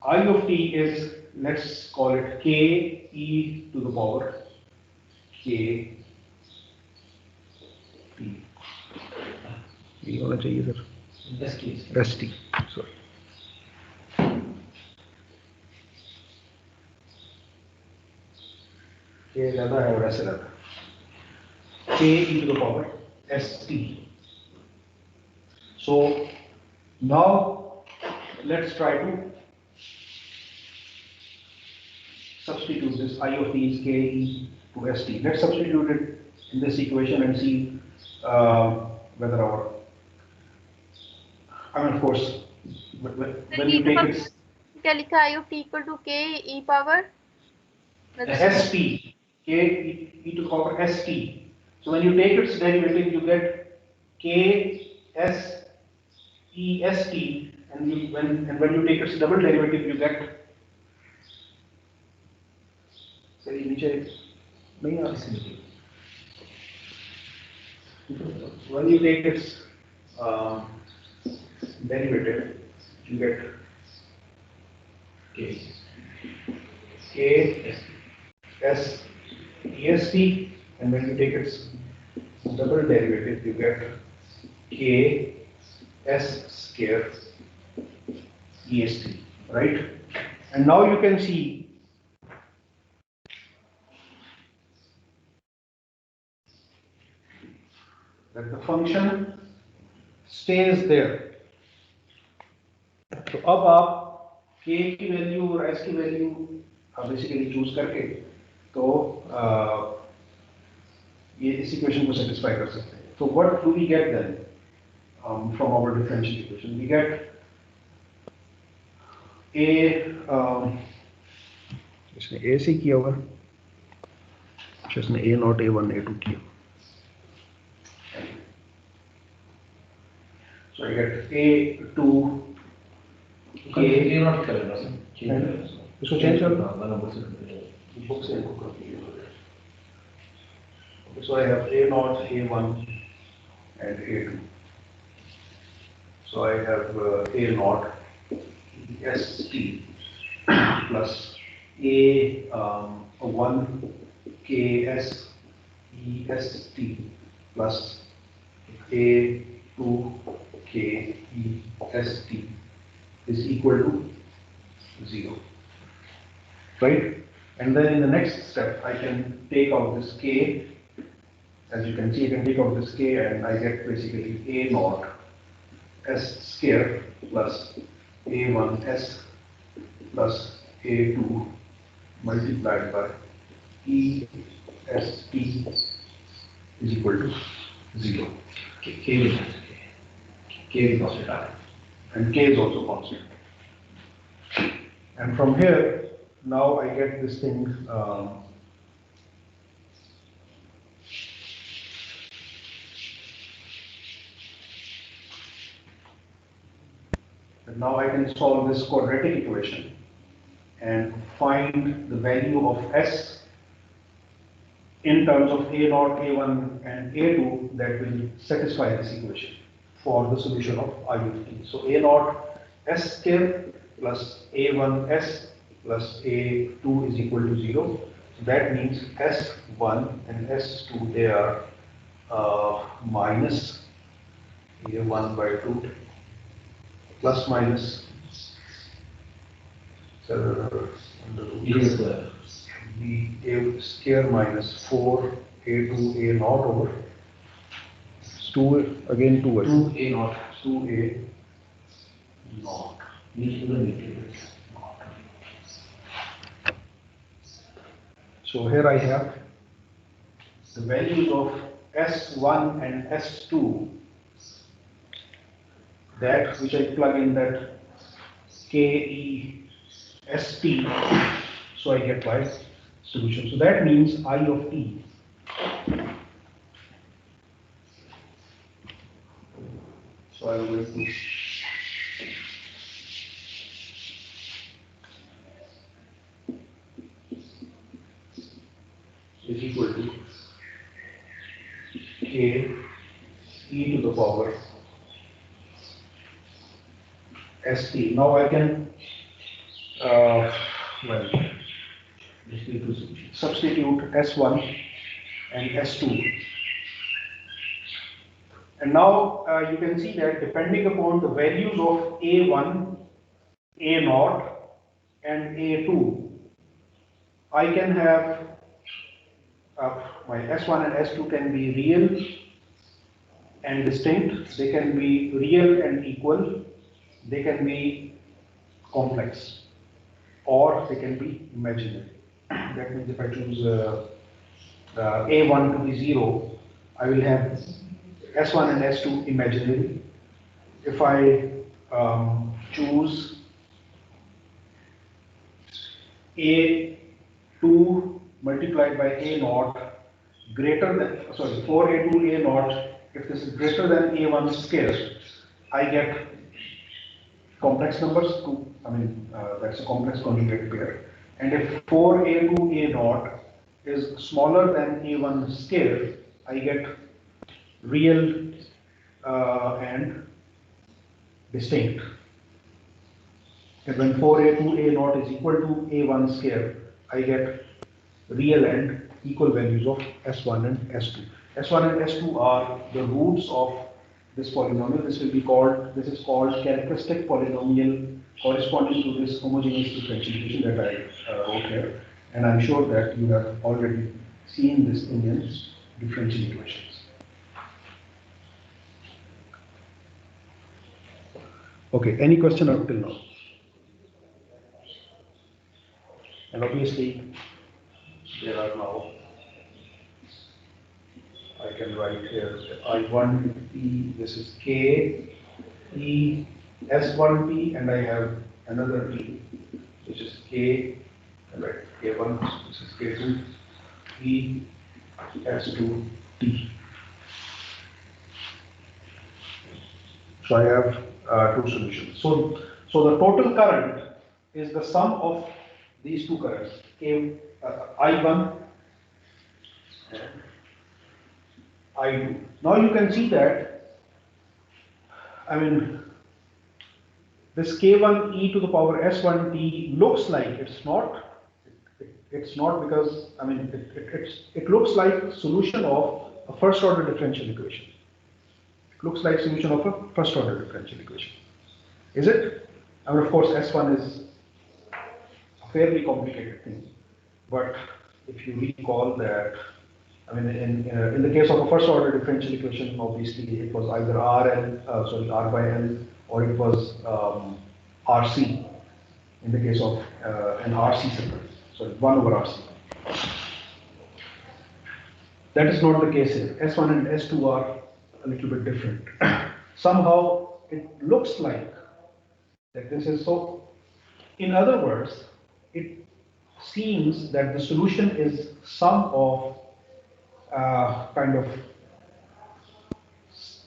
S1: I of t is, let's call it k e to the power k t. ये होना चाहिए sir st, sorry. k ज़्यादा है और ऐसे ज़्यादा, k e to the power st. So now let's try to substitute this. I of t is k e to st. Let's substitute it in this equation and see whether our, I mean, of course, when you take it,
S2: क्या लिखा I of t equal to k e power
S1: st, k e to the power st. So when you take its derivative, you get k s e st, and when you take its double derivative, you get, sorry, नीचे नहीं आ रहा. When you take its derivative, you get k s e s t, and when you take its double derivative, you get k s square e s t, right? And now you can see that the function stays there. तो अब आप k की value और s की value basically choose करके तो ये इस इक्वेशन को सेटिस्फाई कर सकते हैं. So what do we get then from our differential equation? We get a, इसने a से किया होगा, इसने a नॉट a1 a2 किया. So I get a2
S4: ये नॉट करेगा सर,
S1: इसको चेंज कर दो.
S4: बुक से
S1: So I have a0, a1 and a2. So I have a0 st plus a1 ks est plus a2 k est is equal to 0, right? And then in the next step, I can take out this k. As you can see, I can take out this k and I get basically a0 s square plus a1 s plus a2 multiplied by e s t is equal to 0.
S4: k is constant,
S1: And k is also constant. And from here, now I get this thing. And now I can solve this quadratic equation and find the value of s in terms of a0, a1 and a2 that will satisfy this equation for the solution of I of t. So a0 s square plus a1 s plus a2 is equal to 0. So that means s1 and s2, they are minus a1 by 2 plus minus b a square minus 4 a2 a naught over 2 again 2
S4: 2a naught
S1: 2a naught. So here I have the values of S1 and S2, that which I plug in that KEST, so I get my solution. So that means I of t so I will go to is equal to K e to the power st. Now I can well, just need to substitute S1 and S2. And now you can see that depending upon the values of A1, A0 and A2, I can have my S1 and S2 can be real and distinct, they can be real and equal, they can be complex, or they can be imaginary. That means if I choose A1 to be 0, I will have S1 and S2 imaginary. If I choose A2 multiplied by A0 greater than, sorry, for A2 A0, if this is greater than A1 square, I get complex numbers to, that's a complex conjugate pair. And if 4A2 A0 is smaller than A1 square, I get real and distinct. And when 4A2 A0 is equal to A1 square, I get real and equal values of S1 and S2. S1 and S2 are the roots of this polynomial. This will be called, this is called characteristic polynomial corresponding to this homogeneous differential equation that I wrote here. And I'm sure that you have already seen this in differential equations. Okay, any question up till now? And obviously, there are now, I can write here I1 T, this is K, E, S1 T, and I have another T, which is K, and write K1, this is K2, E, S2, T. So I have two solutions. So the total current is the sum of these two currents, I1 and I2. Now you can see that, this K1 e to the power S1 t looks like it's not because, it looks like solution of a first order differential equation. It looks like solution of a first order differential equation. Is it? Of course, S1 is a fairly complicated thing, but if you recall that, in the case of a first order differential equation, obviously it was either R by L, or it was RC, in the case of an RC circuit, so 1 over RC. That is not the case here. S1 and S2 are a little bit different. Somehow it looks like that this is so. In other words, it seems that the solution is sum of kind of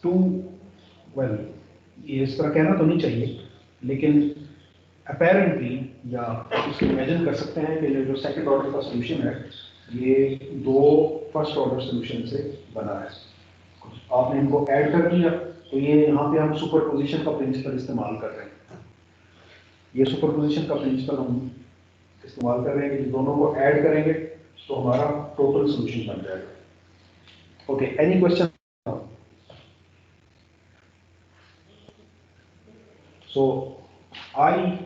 S1: two, well, ये इस तरह कहना तो नहीं चाहिए, लेकिन apparently या इसको imagine कर सकते हैं कि जो second order का solution है, ये दो first order solution से बना है. आपने इनको add कर दिया, तो ये यहाँ पे हम superposition का principle इस्तेमाल कर रहे हैं. ये superposition का principle हम इस्तेमाल कर रहे हैं कि दोनों को add करेंगे, तो हमारा total solution बन जाएगा. Okay, any question? So I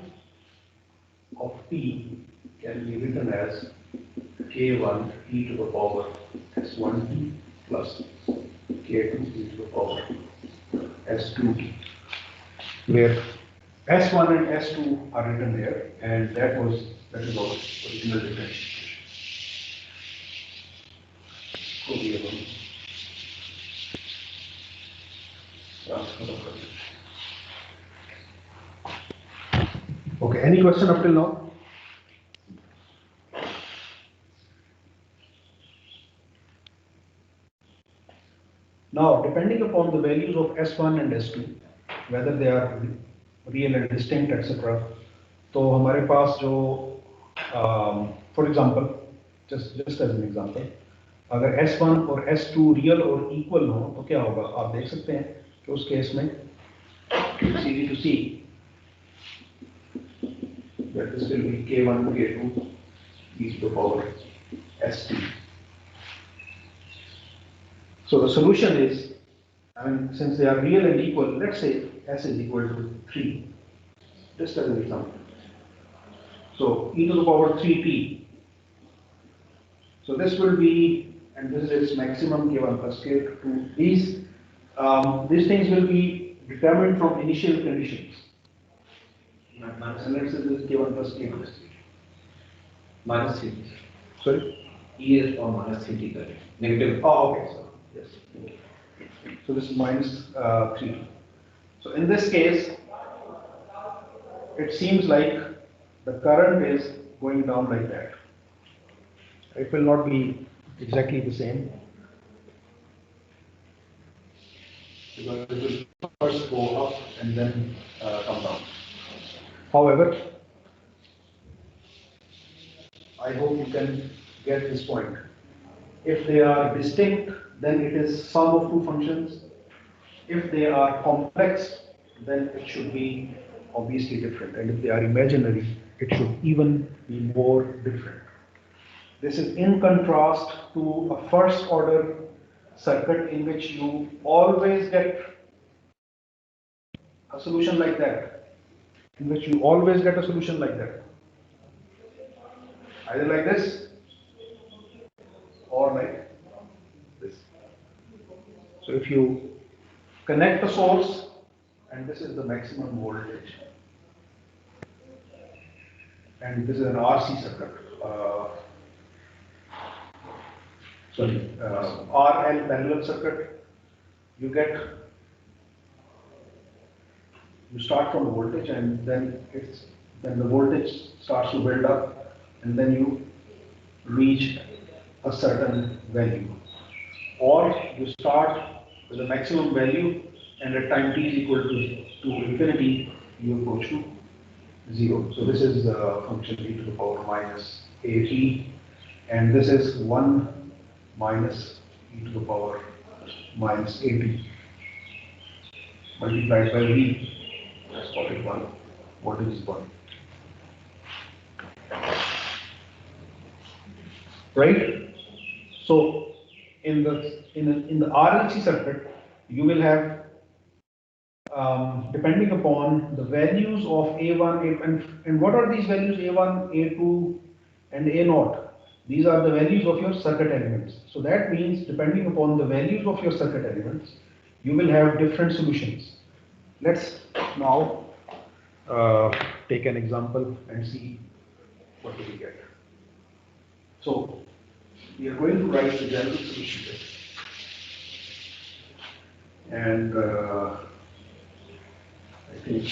S1: of t can be written as k1 e to the power s1t plus k2 e to the power s2t, where s1 and s2 are written here, and that is our original differential equation. को भी अब हम खत्म कर देते हैं। Okay, any question up till now? Now, depending upon the values of S1 and S2, whether they are real and distinct, etc. तो हमारे पास जो, for example, just as an example, अगर S1 और S2 real और equal हो तो क्या होगा? आप देख सकते हैं कि उस केस में it's easy to see that this will be K1 K2 e to the power ST. So the solution is, I mean, since they are real and equal, let's say S is equal to 3, just as an example. So e to the power 3t. So this will be, and this is its maximum K1 plus K2. These things will be determined from initial conditions. And let's say this is K1 plus K2.
S4: minus 3.
S1: Sorry?
S4: E is for minus 3t correct. Negative.
S1: Oh, okay, so yes. So this is minus 3. So in this case, it seems like the current is going down like that. It will not be exactly the same, because it will first go up and then come down. However, I hope you can get this point. If they are distinct, then it is sum of two functions. If they are complex, then it should be obviously different. And if they are imaginary, it should even be more different. This is in contrast to a first order circuit in which you always get a solution like that. Either like this or like this. So if you connect the source, and this is the maximum voltage, and this is an RC circuit, RL parallel circuit, you start from the voltage, and then the voltage starts to build up, and then you reach a certain value, or you start with a maximum value, and at time t is equal to infinity, you approach to 0. So this is the function e to the power minus at, and this is 1 minus e to the power minus at multiplied by v. Let's call it 1. Voltage is 1. Right? So in the RLC circuit, you will have, depending upon the values of A1, and what are these values? A1, A2, and A0. These are the values of your circuit elements. So that means, depending upon the values of your circuit elements, you will have different solutions. Let's now take an example and see what do we get. So we are going to write the general solution here. And I think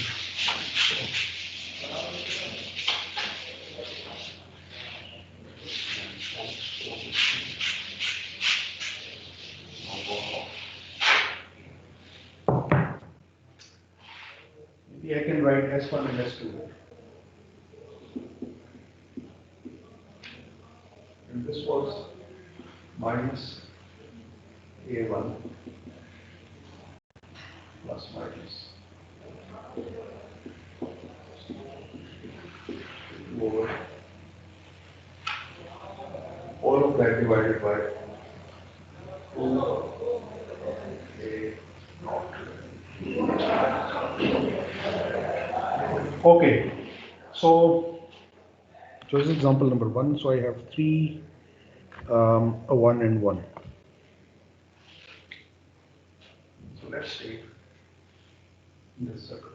S1: maybe I can write S1 and S2 here. And this was minus A1 plus minus over all of that divided by 2 A naught. Okay, so this is example number 1. So I have 3, a 1 and 1. So let's take this circle.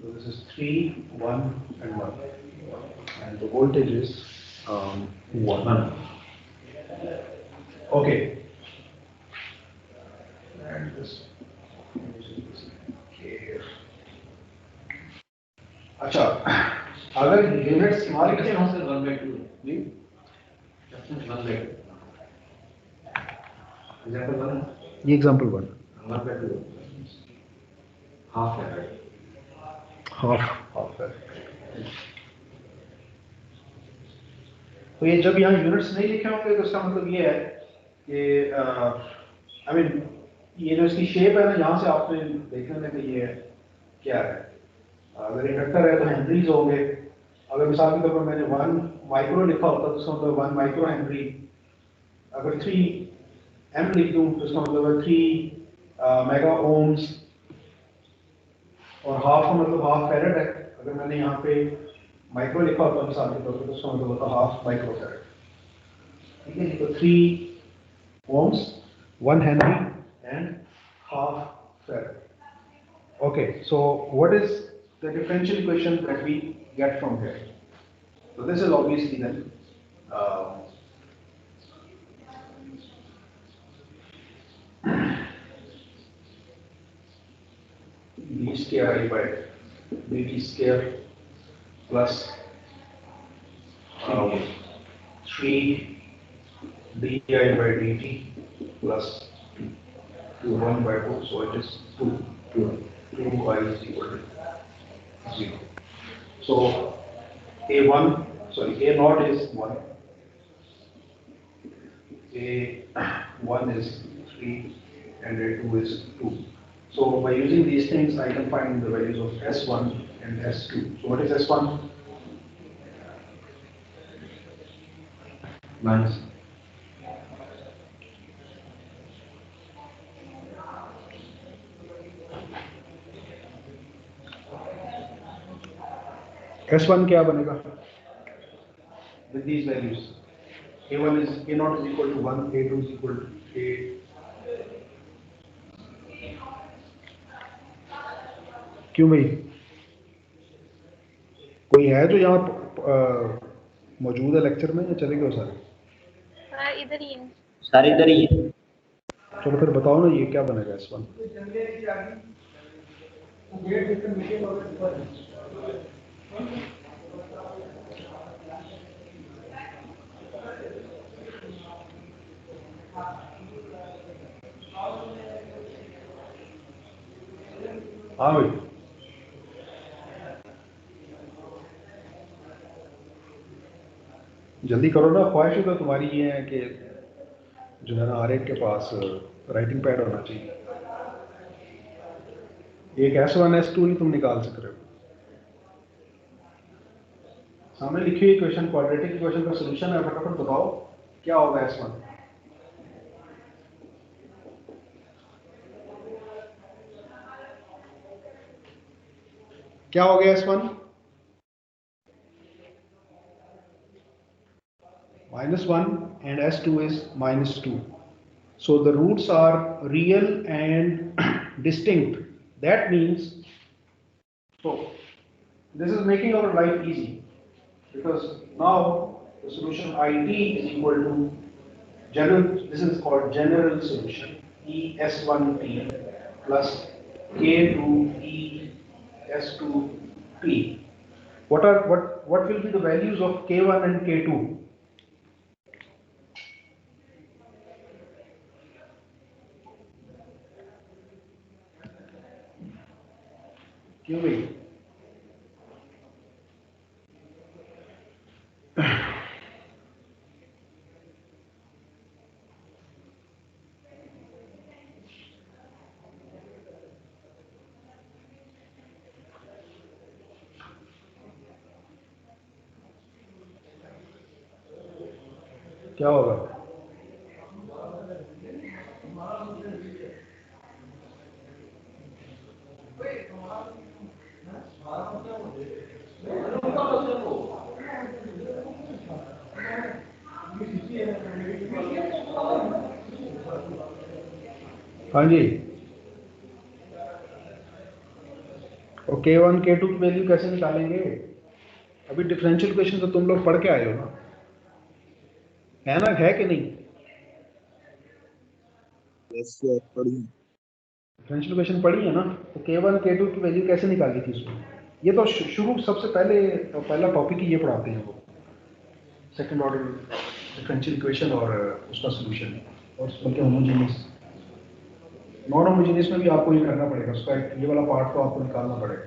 S1: So this is 3, 1, and 1. And the voltage is 1. Okay. And this K here. अच्छा, अगर units small के
S4: यहाँ से 1/2
S1: जी
S4: definite 1/2 example 1
S1: ये example 1
S4: 1/2 half है
S1: half है। तो ये जब यहाँ यूनिट्स नहीं लिखे होंगे तो इसका मतलब ये है कि आई मीन ये जो इसकी शेप है ना, यहाँ से आपने देखने में कि ये क्या है। अगर इंडक्टर है तो हेनरीज होंगे। अगर मिसाल के तौर पर मैंने 1 माइक्रो लिखा होता तो इसका मतलब 1 माइक्रो हेनरी। अगर 3 एम लिख दूँ तो इसका मतलब है 3 मेगा ओम्स। और हाफ का मतलब हाफ फेरेड है। अगर मैंने यहाँ पे माइक्रो लिखा होता मिसाल के तौर पर तो उसका मतलब होता हाफ माइक्रो फेरेड। ठीक है, तो 3 ohms 1 henry and half farad. Okay, so what is the differential equation that we get from here? So this is obviously then d square I by dt square plus 3 di by dt plus 1 by 2, so it is 2 I is equal to 0. So A naught is 1, A1 is 3, and A2 is 2. So by using these things, I can find the values of S1 and S2. So what is S1?
S4: minus
S1: S1 क्या बनेगा? With these values, A1 is A0 is equal to 1, A2 is equal to A. क्यों भाई? कोई है जो यहाँ मौजूद है लेक्चर में या चले गए सारे?
S2: सर इधर ही है।
S8: सारे इधर ही है।
S1: चलो फिर बताओ ना ये क्या बनेगा S1? हाँ भाई, जल्दी करो ना। ख्वाहिश तो तुम्हारी ये है कि जो है ना हर एक के पास राइटिंग पैड होना चाहिए। एक S1 S2 नहीं तुम निकाल सक रहे हो। सामने लिखी हुई इक्वेशन, क्वाड्रेटिक इक्वेशन का सॉल्यूशन है, फटाफट बताओ क्या होगा S1? क्या हो गया S1? -1 and S2 is -2. So the roots are real and distinct. That means, so this is making our life easy because now the solution IT is equal to general, this is called general solution, ES1T plus K2E S2P. What will be the values of K1 and K2? क्यों भाई? क्या होगा? हाँ जी, और K1 K2 की value कैसे निकालेंगे? अभी डिफरेंशियल इक्वेशन तो तुम लोग पढ़ के आए हो ना, है ना, है कि नहीं? डिफरेंशियल इक्वेशन पढ़ी है ना, तो K1 K2 की वैल्यू कैसे निकाली थी उसमें? ये तो शुरू सबसे पहला टॉपिक ही ये पढ़ाते हैं वो, सेकंड ऑर्डर डिफरेंशियल इक्वेशन और उसका सॉल्यूशन, और बल्कि होमोजेनियस नॉन होमोजेनियस में भी आपको ये करना पड़ेगा, उसका ये वाला पार्ट तो आपको निकालना पड़ेगा।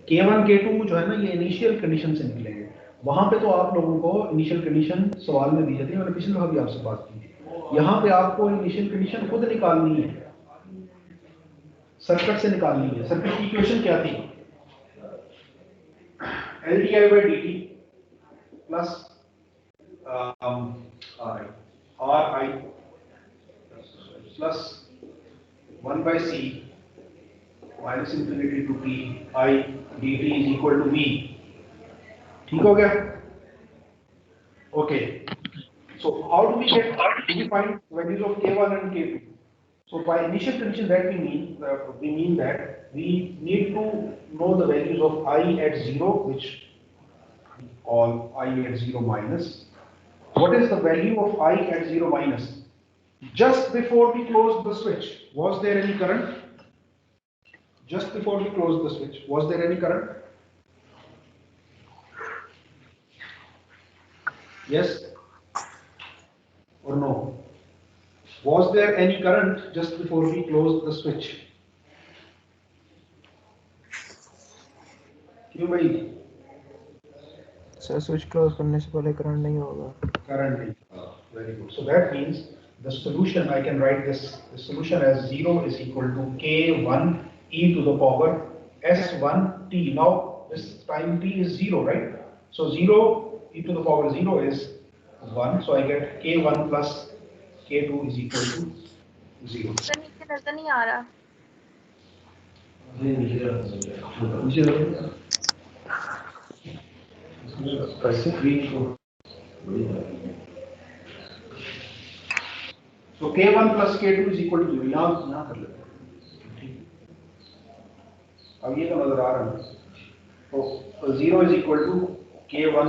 S1: K1 K2 जो है ना, ये इनिशियल कंडीशन से निकलेंगे। वहां पे तो आप लोगों को इनिशियल कंडीशन सवाल में दी जाती है, मैंने पिछले दफा भी आपसे बात की थी। यहाँ पे आपको इनिशियल कंडीशन खुद निकालनी है, सर्किट से निकालनी है। सर्किट की इक्वेशन क्या थी? L di by dt plus Ri plus 1 by C minus infinity to T I dt is equal to V। ठीक हो गया? Okay. So how do we find values of K1 and K2? So by initial condition that we mean that we need to know the values of I at 0, which all I at 0 minus. What is the value of I at 0 minus? Just before we closed the switch, was there any current? Just before we closed the switch, was there any current? Yes or no? Was there any current just before we closed the switch? क्यों भाई?
S6: Sir switch close करने से पहले current नहीं होगा।
S1: Current नहीं। Very good. So that means the solution, I can write this the solution as 0 is equal to K1 e to the power S1 t. Now this time t is 0, right? So 0 e to the power 0 is 1. So I get K1 plus K2 is equal to 0.
S2: Sir नीचे नजर नहीं आ रहा।
S1: So K1 plus K2 is equal to 0. यहाँ कर लेते हैं। अब ये तो नजर आ रहा है। तो 0 is equal to K1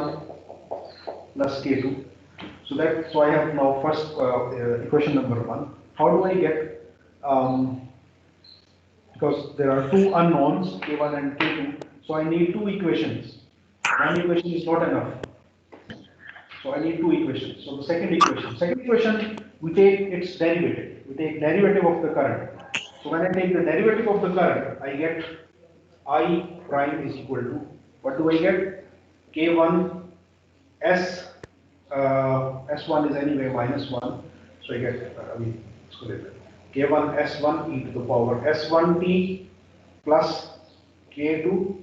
S1: plus K2. So I have now first equation number 1. How do I get? Because there are two unknowns, K1 and K2, so I need two equations. One equation is not enough. So I need two equations. So the second equation, we take its derivative. We take derivative of the current. So when I take the derivative of the current, I get I prime is equal to, what do I get? K1 S, S1 is anyway minus 1. So I get, K1 S1 e to the power S1t plus K2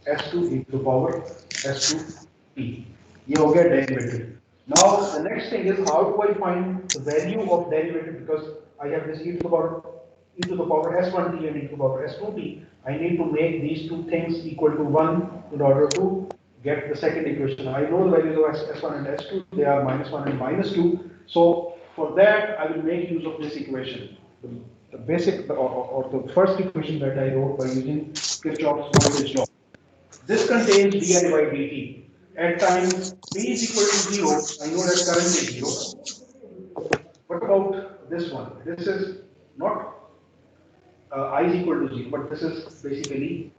S1: S2 e to the power S2t. ये हो गया derivative. Now the next thing is, how do I find the value of derivative? Because I have this e to the power S1t and e to the power S2t. I need to make these two things equal to 1 in order to get the second equation. I know the values of S1 and S2. They are minus 1 and minus 2. So for that, I will make use of this equation. The basic or the first equation that I wrote by using Kirchhoff's voltage law. This contains di by dt. At time t is equal to 0, I know that current is 0. What about this one? This is not I is equal to 0, but this is basically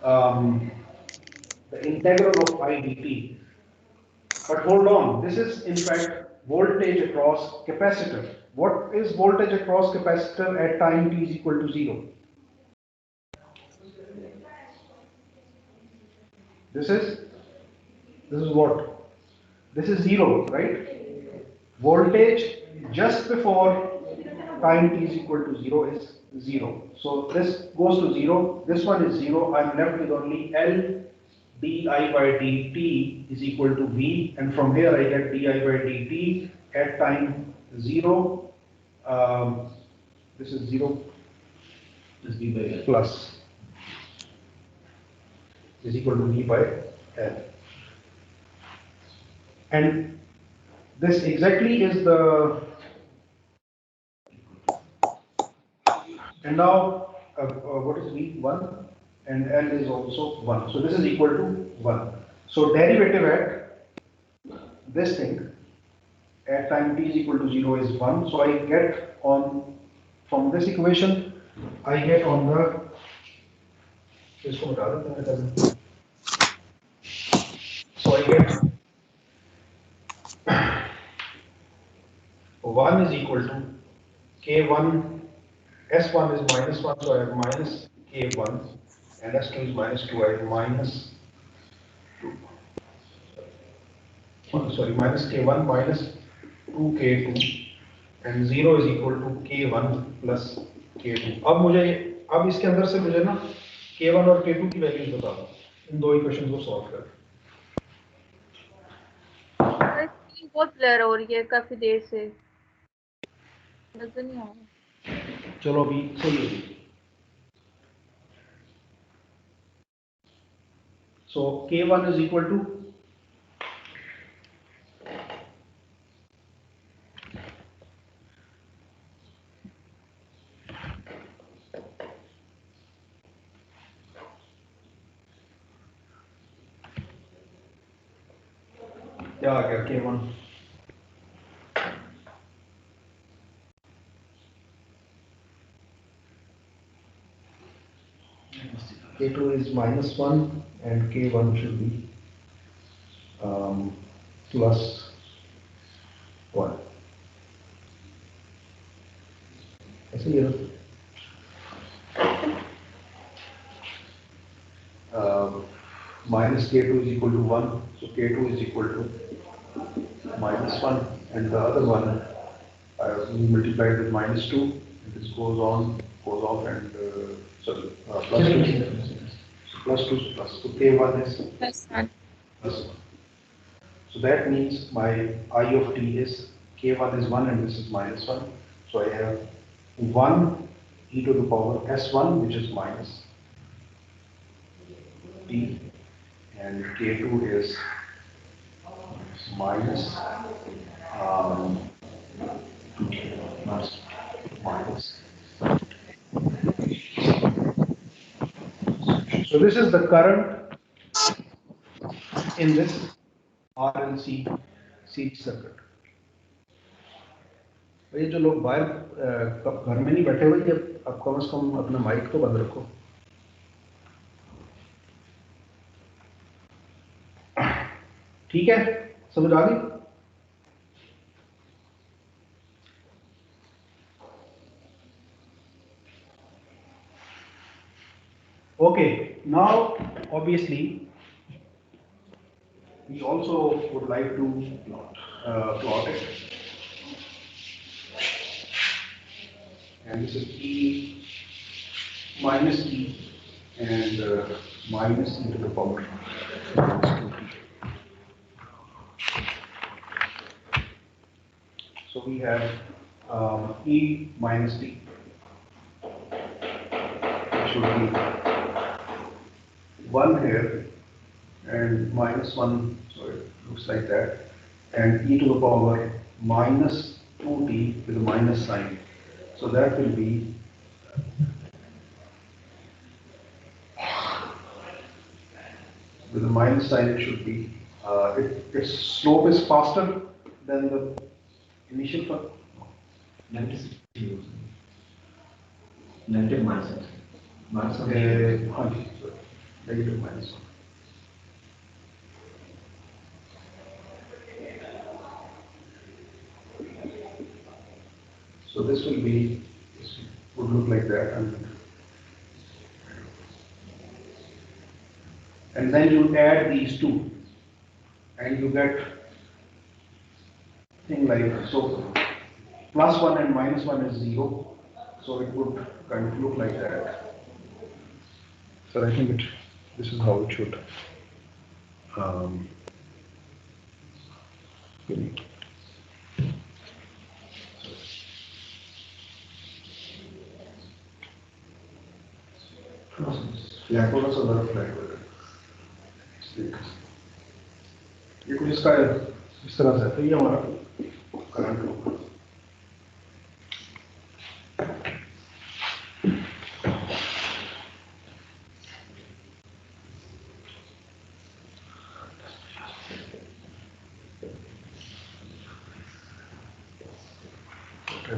S1: the integral of I dt. But hold on, this is in fact voltage across capacitor. What is voltage across capacitor at time t is equal to 0? This is what? This is 0, right? Voltage just before time t is equal to 0 is 0. So this goes to 0. This one is 0. I'm left with only L di by dt is equal to V, and from here I get di by dt at time 0. This is 0 plus is equal to V by L. And this exactly is the, and now what is V1? and L is also 1. So this is equal to 1. So derivative at this thing at time t is equal to 0 is 1. So I get on, from this equation, I get on the, इसको हटा देते हैं कभी. So I get 1 is equal to K1, S1 is minus 1, so I have minus K1, and S2 is minus 2, I have minus 2. Sorry, minus K1 minus 2K2, and 0 is equal to K1 plus K2. अब इसके अंदर से मुझे ना K1 और K2 की values बता दो, इन दो इक्वेशन को सॉल्व कर.
S2: बहुत ब्लर हो रही है काफी देर से, नजर नहीं आ रहा.
S1: चलो अभी सही होगी. So K1 is equal to क्या आ गया K1? K2 is minus 1 and K1 should be plus 1. ऐसे ही है ना? Minus K2 is equal to 1, so K2 is equal to minus 1, and the other one I have multiplied with minus 2, and this goes on, goes off, and plus 2. Plus 2 plus. So K1 is
S3: Plus 1.
S1: plus 1. So that means my I of t is K1 is 1 and this is minus 1. So I have 1 e to the power S1, which is minus t, and K2 is minus minus. So this is the current in this RLC series circuit. ये जो लोग बाहर घर में नहीं बैठे हुए, ये आप कम से कम अपना माइक तो बंद रखो. ठीक है, समझ आ गई? Okay, now obviously we also would like to plot it, and this is E minus T and minus e to the power minus 2t. So we have E minus T, which should be 1 here and minus 1, so it looks like that, and e to the power minus 2t with a minus sign. So that will be with a minus sign. It should be its slope is faster than the initial one.
S4: Negative minus 1. Minus 1.
S1: Negative minus 1. So this will be, this would look like that, and then you add these two, and you get thing like, so plus 1 and minus 1 is 0, so it would kind of look like that. So I think this is how it should be. या थोड़ा सा बर्फ flat हो जाएगा, ये कुछ इसका इस तरह से, तो ये हमारा करंट होगा.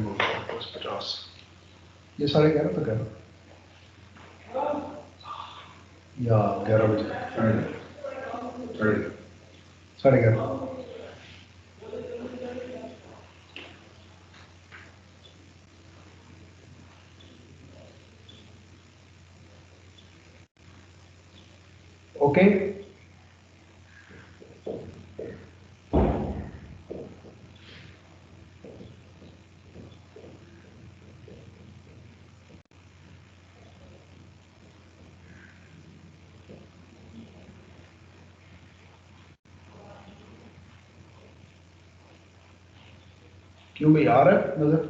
S1: move on to 50. ये 11:30 तक है ना या 11 बजे 11:30 ओके क्यों भाई आ रहा है नजर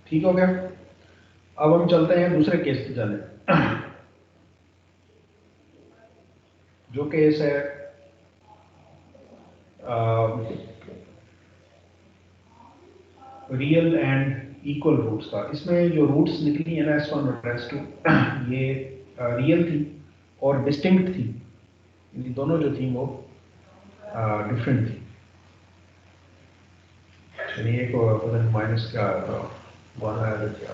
S1: ठीक हो गया अब हम चलते हैं दूसरे केस पे जाने जो केस है रियल एंड इक्वल रूट्स का। इसमें जो रूट्स निकली है ना S1 और S2 ये रियल थी और डिस्टिंक्ट थी, ये दोनों जो थी वो डिफरेंट थी। चलिए एक पता नहीं माइनस क्या आया था, वन आया था क्या,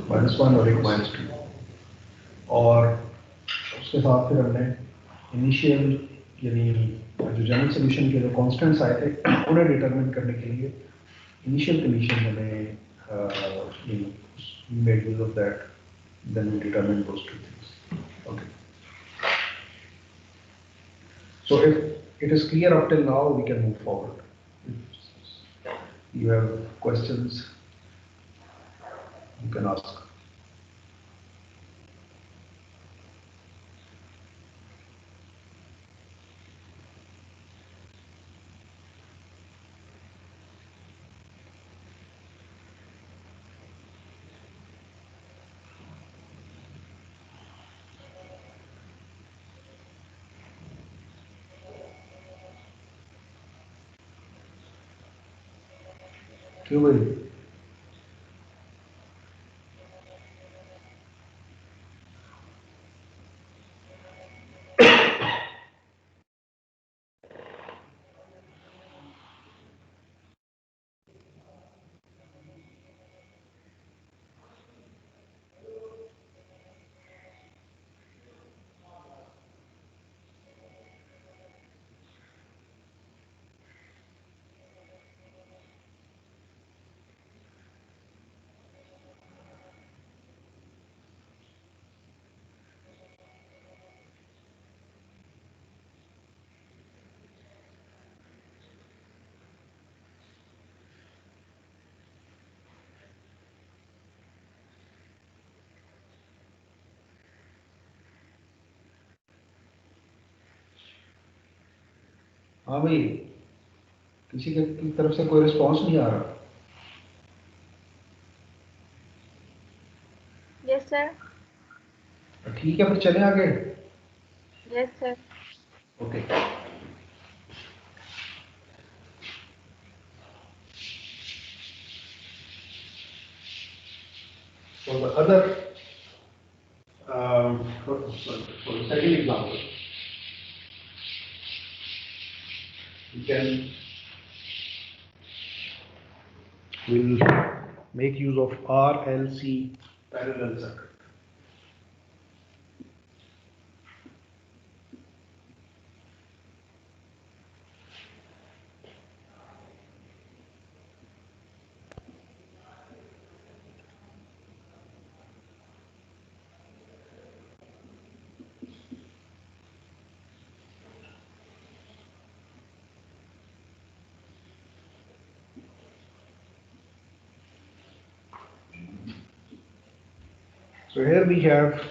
S1: -1 और एक -2, और उसके साथ फिर हमने इनिशियल यानी जो जनरल सोल्यूशन के जो कांस्टेंट्स आए थे उन्हें डिटरमिन करने के लिए इनिशियल कंडीशन हमें made use of that, then we determine those two things. Okay, so if it is clear up till now, we can move forward. If you have questions, you can ask. क्यों भाई? हाँ भाई, किसी की तरफ से कोई रिस्पांस नहीं आ रहा।
S2: Yes sir.
S1: ठीक है, फिर चले आगे।
S2: Yes sir.
S1: Okay, for the other for the second example, we'll make use of RLC parallel circuit. So here we have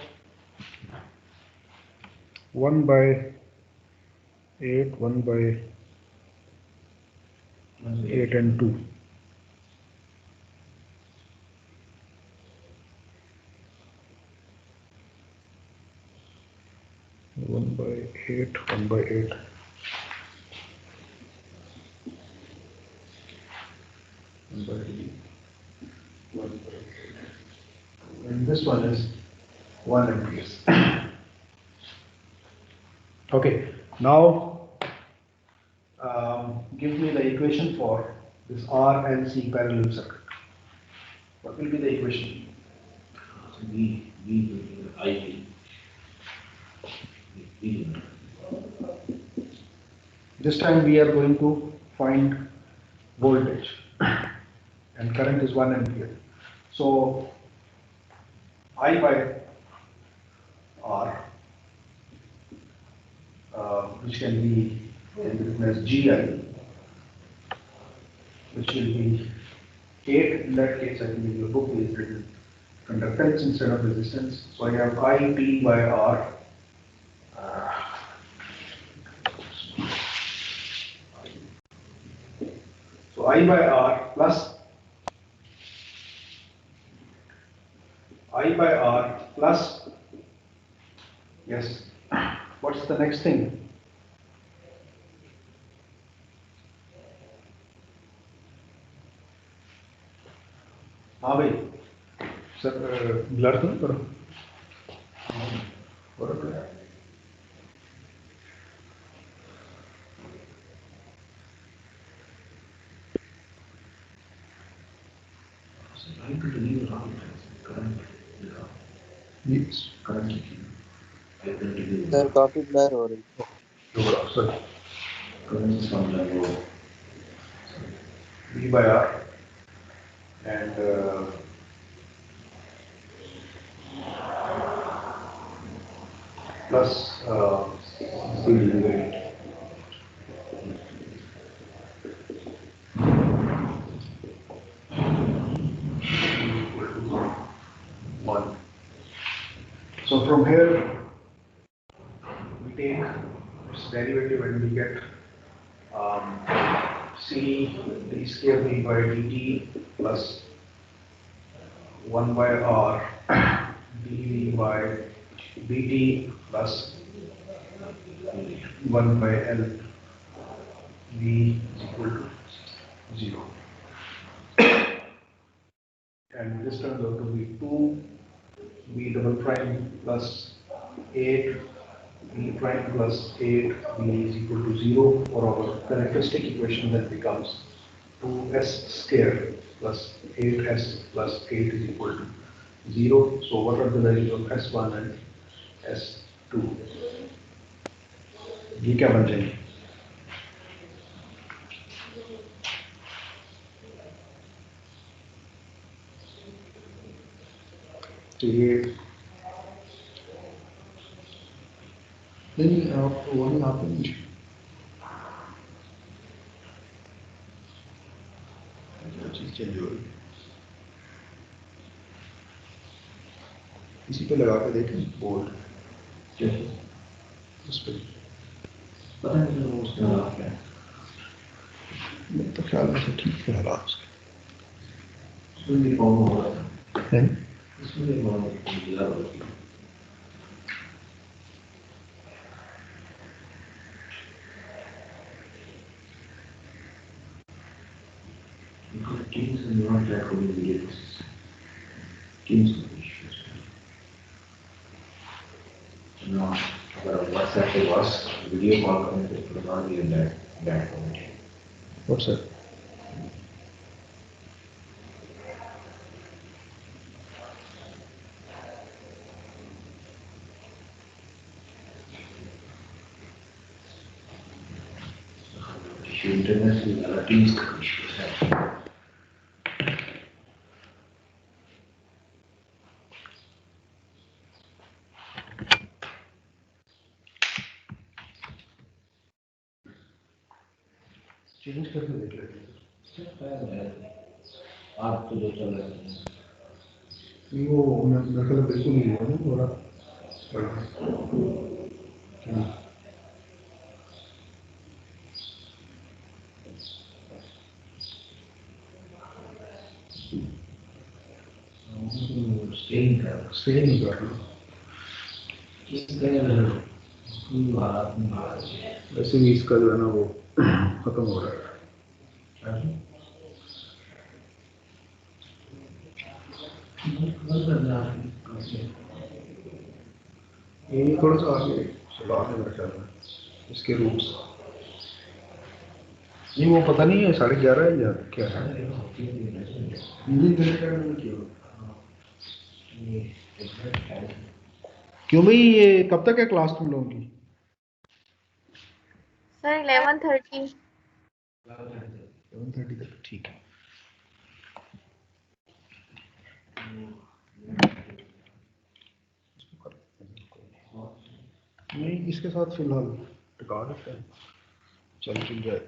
S1: 1/8, 1/8 and 2. One by eight, 1/8. And this one is 1 amperes. Okay, now give me the equation for this RLC parallel circuit. What will be the equation? This time we are going to find voltage and current is 1 ampere. So I by R, which can be written as GI, which will be 8. In that case, I think in your book is written conductance instead of resistance. So I have IP by R. So I by R plus yes. What's the next thing? हाँ भाई sir blur तो नहीं करो yes
S8: sir काफी blur हो रही
S1: sorry V by R and plus C divided 1. So from here we take its derivative and we get C d square V by dt plus 1 by R dV by dt plus 1 by L V is equal to 0. And this turns out to be 2 V double prime plus 8 V prime plus 8 V is equal to 0, or our characteristic equation that becomes 2s square plus 8s plus 8 is equal to 0. So what are the values of S1 and S2? ये क्या बन जाएंगे? तो ये नहीं आप वो नहीं आप चीज चेंज हो रही इसी पे लगा के देखें बोर्ड उस पर
S4: पता नहीं उसका नाम क्या है।
S1: मेरे तो ख्याल में तो ठीक है हालात
S4: उसमें भी कौन हो रहा था
S1: है
S4: उसमें भी कौन जिला होती है because teams are not that only video teams no अगर WhatsApp पे was वीडियो कॉल करने पे तो not even that quality.
S1: What's that?
S4: Internet with other teams issues है
S1: चेंज करके देख लेते हैं
S4: आप तो जो चल रहे हैं
S1: नहीं वो मेरे ख्याल बिल्कुल नहीं है ना थोड़ा
S4: स्टेइंग कर
S1: स्टे नहीं कर रहा वैसे भी इसका जो है ना वो खत्म हो रहा है ये थोड़ा सा आगे चला है मेरे ख्याल में इसके रूट्स नहीं वो पता नहीं है 11:30 या क्या है। क्यों भाई ये कब तक है क्लास तुम लोगों की?
S2: सर 11:30।
S1: 11:30 तक ठीक है। नहीं इसके साथ फिलहाल टिका देते हैं, चल जाए।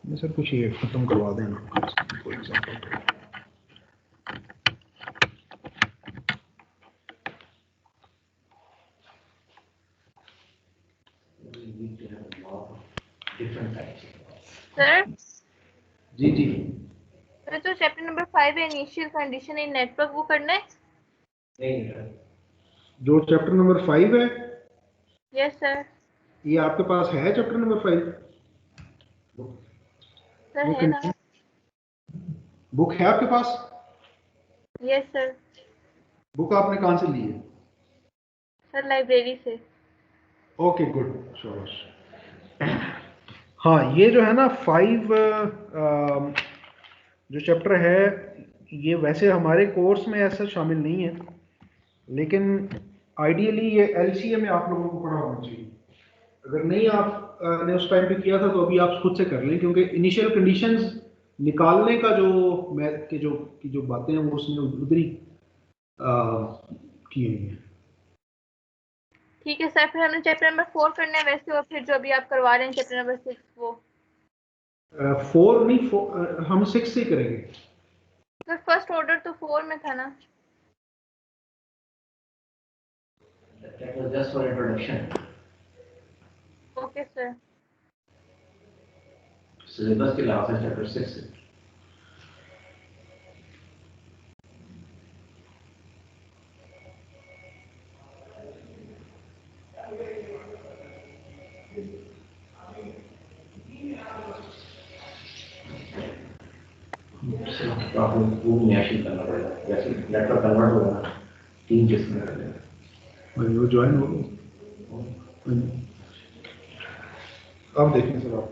S1: मैं सर कुछ ये खत्म करवा देना फॉर एग्जाम्पल।
S2: सर
S1: जी जी,
S2: सर तो चैप्टर नंबर 5 है इनिशियल कंडीशन इन नेटवर्क, वो करना है?
S1: जो चैप्टर नंबर 5 है
S2: यस सर।
S1: ये आपके पास है चैप्टर नंबर 5?
S2: सर है ना?
S1: बुक है आपके पास?
S2: Yes sir.
S1: बुक आपने कहाँ से ली है?
S2: सर लाइब्रेरी से।
S1: ओके गुड, शाबाश। हाँ ये जो है ना 5 जो चैप्टर है ये वैसे हमारे कोर्स में ऐसा शामिल नहीं है, लेकिन आइडियली ये LCA में आप लोगों को पढ़ा होना चाहिए। अगर नहीं आप ने उस टाइम पे किया था तो अभी आप खुद से कर लें, क्योंकि इनिशियल कंडीशंस निकालने का जो मैथ के जो बातें हैं वो उसने उधर ही की हुई हैं।
S2: ठीक है सर, फिर हमने चैप्टर नंबर 4 करना है वैसे, और फिर जो अभी आप करवा रहे हैं चैप्टर नंबर 6 वो।
S1: 4 नहीं, हम 6 से ही करेंगे।
S2: सर फर्स्ट ऑर्डर तो 4 में था ना?
S4: That was just for introduction.
S2: Okay sir.
S4: Syllabus के अलावा से chapter 6 है। तो आपको वो मैशिंग करना पड़ेगा, जैसे नेटवर्क कन्वर्ट होगा 3 किस्म का है।
S1: वो ज्वाइन हो गए, अब देखें सर आप।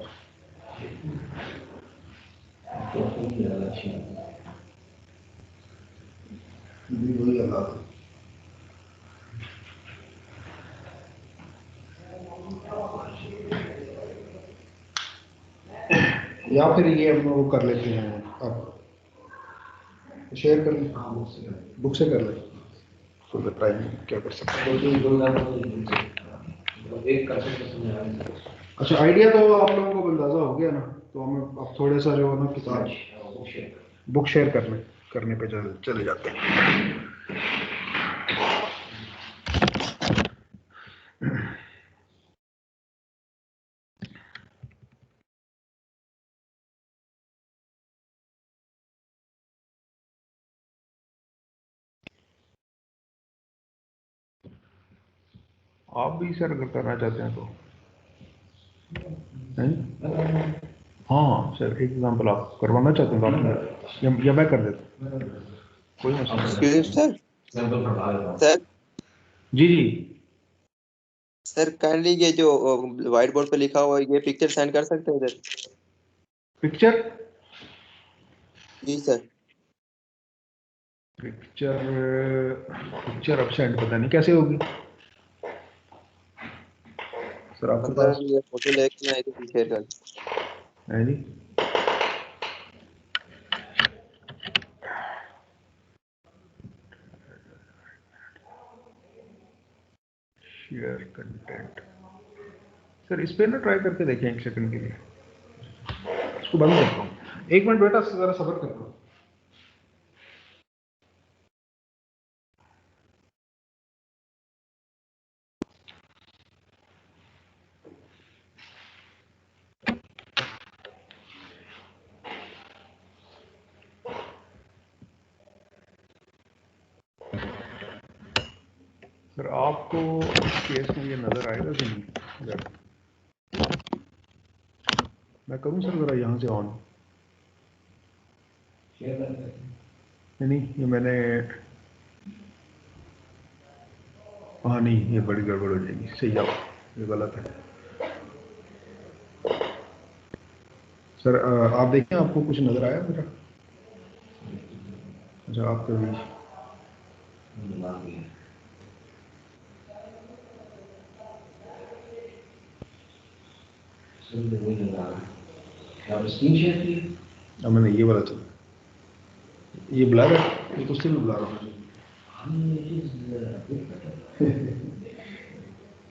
S4: तो ये ज़्यादा अच्छी है।
S1: वही हालात है। या फिर ये हम वो कर लेते हैं, अब शेयर कर लें, बुक से कर लें तो टाइम क्या कर सकते हैं।
S4: एक कंसेप्ट समझ आ रहा है।
S1: अच्छा आइडिया तो आप लोगों को अंदाजा हो गया ना, तो हम अब थोड़ा सा जो है ना किताब बुक शेयर करने पे चले जाते हैं। आप भी सर अगर करना चाहते हैं तो नहीं? हाँ सर एक एग्जांपल आप करवाना चाहते हैं तो आप या मैं कर देता हूँ, कोई मसला नहीं।
S8: सर
S4: सैंपल पढ़ा देता हूँ।
S8: सर
S1: जी जी,
S8: सर काइंडली ये जो व्हाइट बोर्ड पे लिखा हुआ है ये पिक्चर सेंड कर सकते हैं इधर?
S1: पिक्चर
S8: जी सर।
S1: पिक्चर अब सेंड पता नहीं कैसे होगी सर आपके
S8: मतलब
S1: पास
S8: ये फोटो लेके ना इधर शेयर कर।
S1: है जी। शेयर कंटेंट सर इस पे ना ट्राई करके देखें 1 सेकंड के लिए, इसको बंद करता हूँ। 1 मिनट बेटा जरा सब्र करो। सर आपको केस में ये नजर आएगा कि नहीं? मैं करूं सर जरा यहाँ से ऑन? नहीं ये मैंने, हाँ नहीं ये बड़ी गड़बड़ हो जाएगी, सही जाओ, ये गलत है। सर आप देखें, आपको कुछ नज़र आया मेरा? अच्छा, आपका भी
S4: स्क्रीन शेयर की
S1: अब मैंने ये वाला चला, ये ब्लर है, ये तो स्टिल ब्लर होना चाहिए।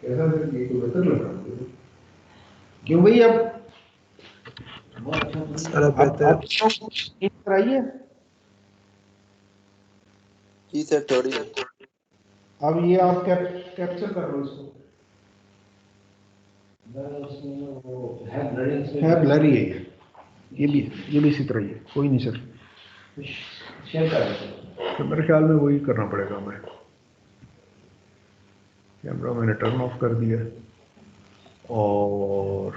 S1: कैसा सर, ये तो बेहतर लग रहा है मुझे। क्यों भाई? अब
S6: सर बेहतर
S1: कराइए।
S8: जी सर थोड़ी
S1: अब ये आप कैप्चर कर लो इसको। है ब्लरी है ये भी इसी तरह ही है। कोई नहीं सर, तो मेरे ख्याल में वही करना पड़ेगा हमें। कैमरा मैंने टर्न ऑफ कर दिया और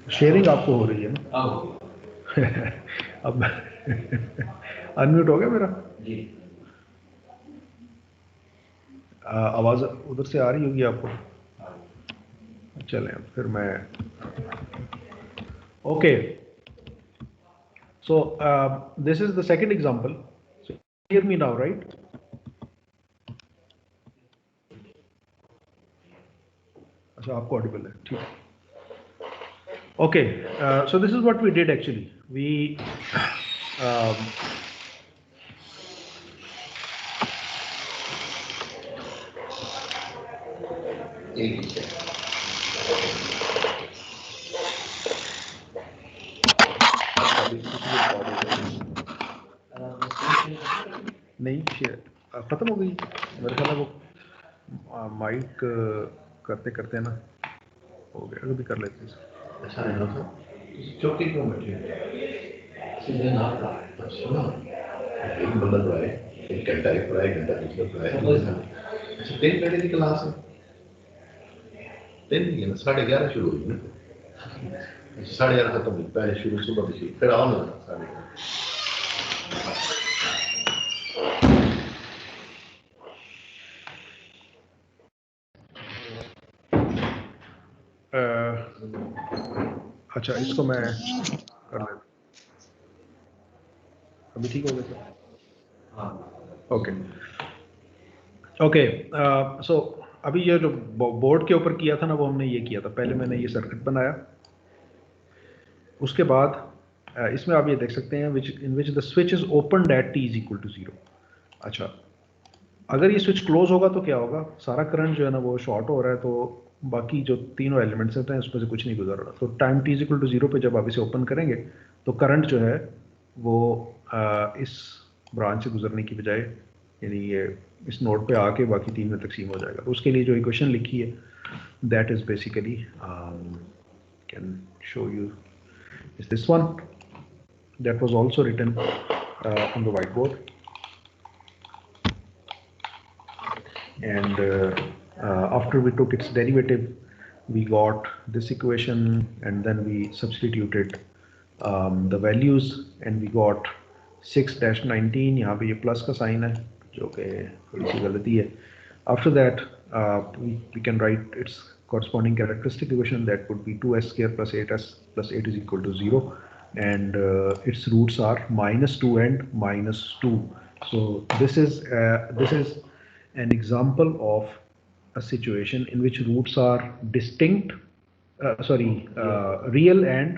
S1: शेयरिंग आपको हो रही है ना? अब अनम्यूट हो गया मेरा?
S4: जी।
S1: आवाज़ उधर से आ रही होगी आपको? चलें, फिर मैं okay. So this is the second example. So hear me now, right? अच्छा, आपको ऑडिबल है, ठीक है। Okay, so this is what we did actually. We नहीं, खत्म हो गई मेरे ख्याल में। वो माइक करते करते ना हो गया, अभी कर लेते हैं।
S4: अच्छा है ना सर, चौकी क्यों बैठे सीधे ना सुनो, एक बंदा तो है, एक घंटा एक पढ़ाई, घंटा दूसरा पढ़ाई। अच्छा, 3 घंटे की क्लास है, 3 नहीं है ना, 11:30 शुरू हुई ना। 11:30 खत्म हुई, पहले शुरू सुबह की, फिर ऑन हो गया 11:30।
S1: अच्छा, इसको मैं कर लेता, अभी ठीक हो गया सर? हाँ, ओके ओके। सो अभी ये जो बोर्ड के ऊपर किया था ना, वो हमने ये किया था, पहले मैंने ये सर्किट बनाया, उसके बाद इसमें आप ये देख सकते हैं in which the switch is open at t is equal to 0। अच्छा, अगर ये स्विच क्लोज होगा तो क्या होगा, सारा करंट जो है ना वो शॉर्ट हो रहा है, तो बाकी जो तीनों एलिमेंट्स होते हैं उसमें से कुछ नहीं गुजर रहा। तो time t is equal to 0 पे जब आप इसे ओपन करेंगे तो करंट जो है वो इस ब्रांच से गुजरने की बजाय, यानी ये इस नोड पे आके बाकी तीन में तकसीम हो जाएगा। तो उसके लिए जो इक्वेशन लिखी है that is basically can show you is this one that was also written on the whiteboard, and after we took its derivative we got this equation, and then we substituted the values and we got 6-19, यहाँ पे ये plus का sign है जो कि थोड़ी सी गलती है। After that we can write its corresponding characteristic equation, that would be 2s square plus 8s plus 8 is equal to 0, and its roots are -2 and -2. So this is an example of a situation in which roots are distinct, real and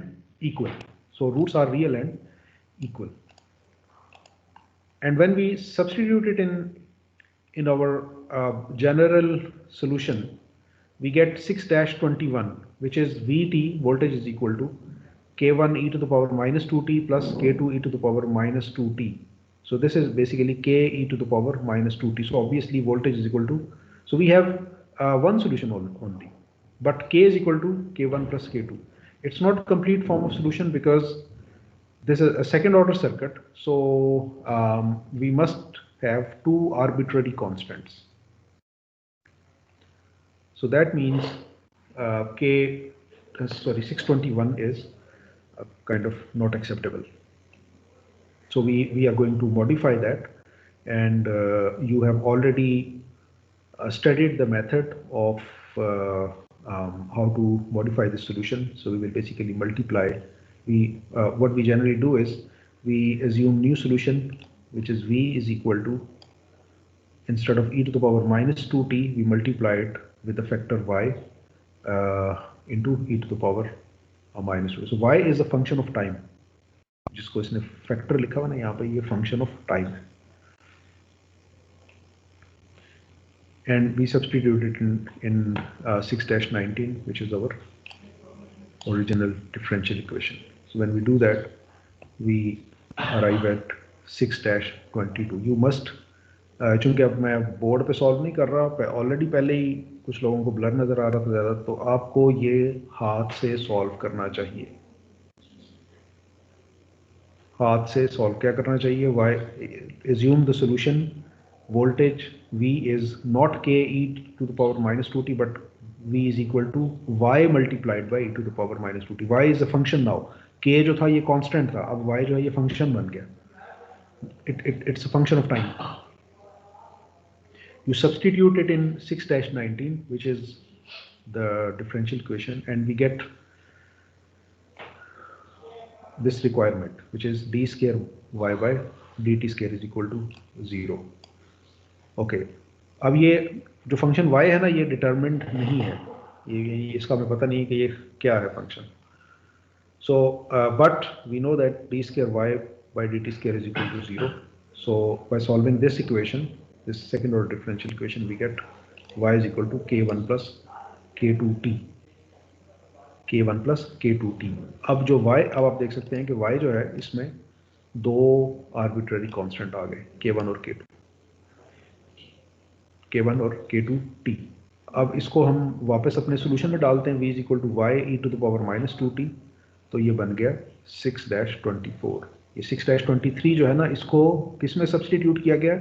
S1: equal. So roots are real and equal, and when we substitute it in our general solution, we get 6-21, which is Vt, voltage, is equal to k1 e to the power minus 2t plus k2 e to the power minus 2t. So this is basically k e to the power minus 2t. So obviously voltage is equal to, so we have one solution only, but k is equal to k1 plus k2. It's not a complete form of solution because this is a second order circuit, so we must have two arbitrary constants. So that means 621 is kind of not acceptable. So we are going to modify that, and you have already studied the method of how to modify the solution. So we will basically multiply. What we generally do is we assume new solution, which is v is equal to, instead of e to the power minus 2t, we multiply it with the factor y into e to the power minus 2. So y is a function of time, जिसको इसने factor लिखा हुआ ना यहाँ पे, ये function of time है, and we substitute it in 6-19, which is our original differential equation. So when we do that, we arrive at 6-22. You must, चूंकि अब मैं बोर्ड पे सॉल्व नहीं कर रहा, ऑलरेडी पहले ही कुछ लोगों को ब्लर नजर आ रहा था ज़्यादा, तो आपको ये हाथ से सॉल्व करना चाहिए। हाथ से सॉल्व क्या करना चाहिए, why assume the solution, voltage V is not k e to the power minus 2t, but V is equal to y multiplied by e to the power minus 2t. Y is a function now. K जो था ये constant था, अब y जो है ये function बन गया. It's a function of time. You substitute it in 6-19, which is the differential equation, and we get this requirement, which is d square y by dt square is equal to 0. Okay अब ये जो function y है ना, ये determinant नहीं है, ये इसका हमें पता नहीं है कि ये क्या है फंक्शन। So but we know that d square y by dt square is equal to 0. So by solving this equation, this second order differential equation, we get y is equal to k1 plus k2t, k1 plus k2t. अब जो y, अब आप देख सकते हैं कि y जो है इसमें दो आर्बिट्ररी कांस्टेंट आ गए, k1 और k1 और k2t। अब इसको हम वापस अपने सॉल्यूशन में डालते हैं, v is equal to y e to the power minus 2t, तो ये बन गया 6-24। ये 6-23 जो है ना, इसको किस में सब्सटीट्यूट किया गया,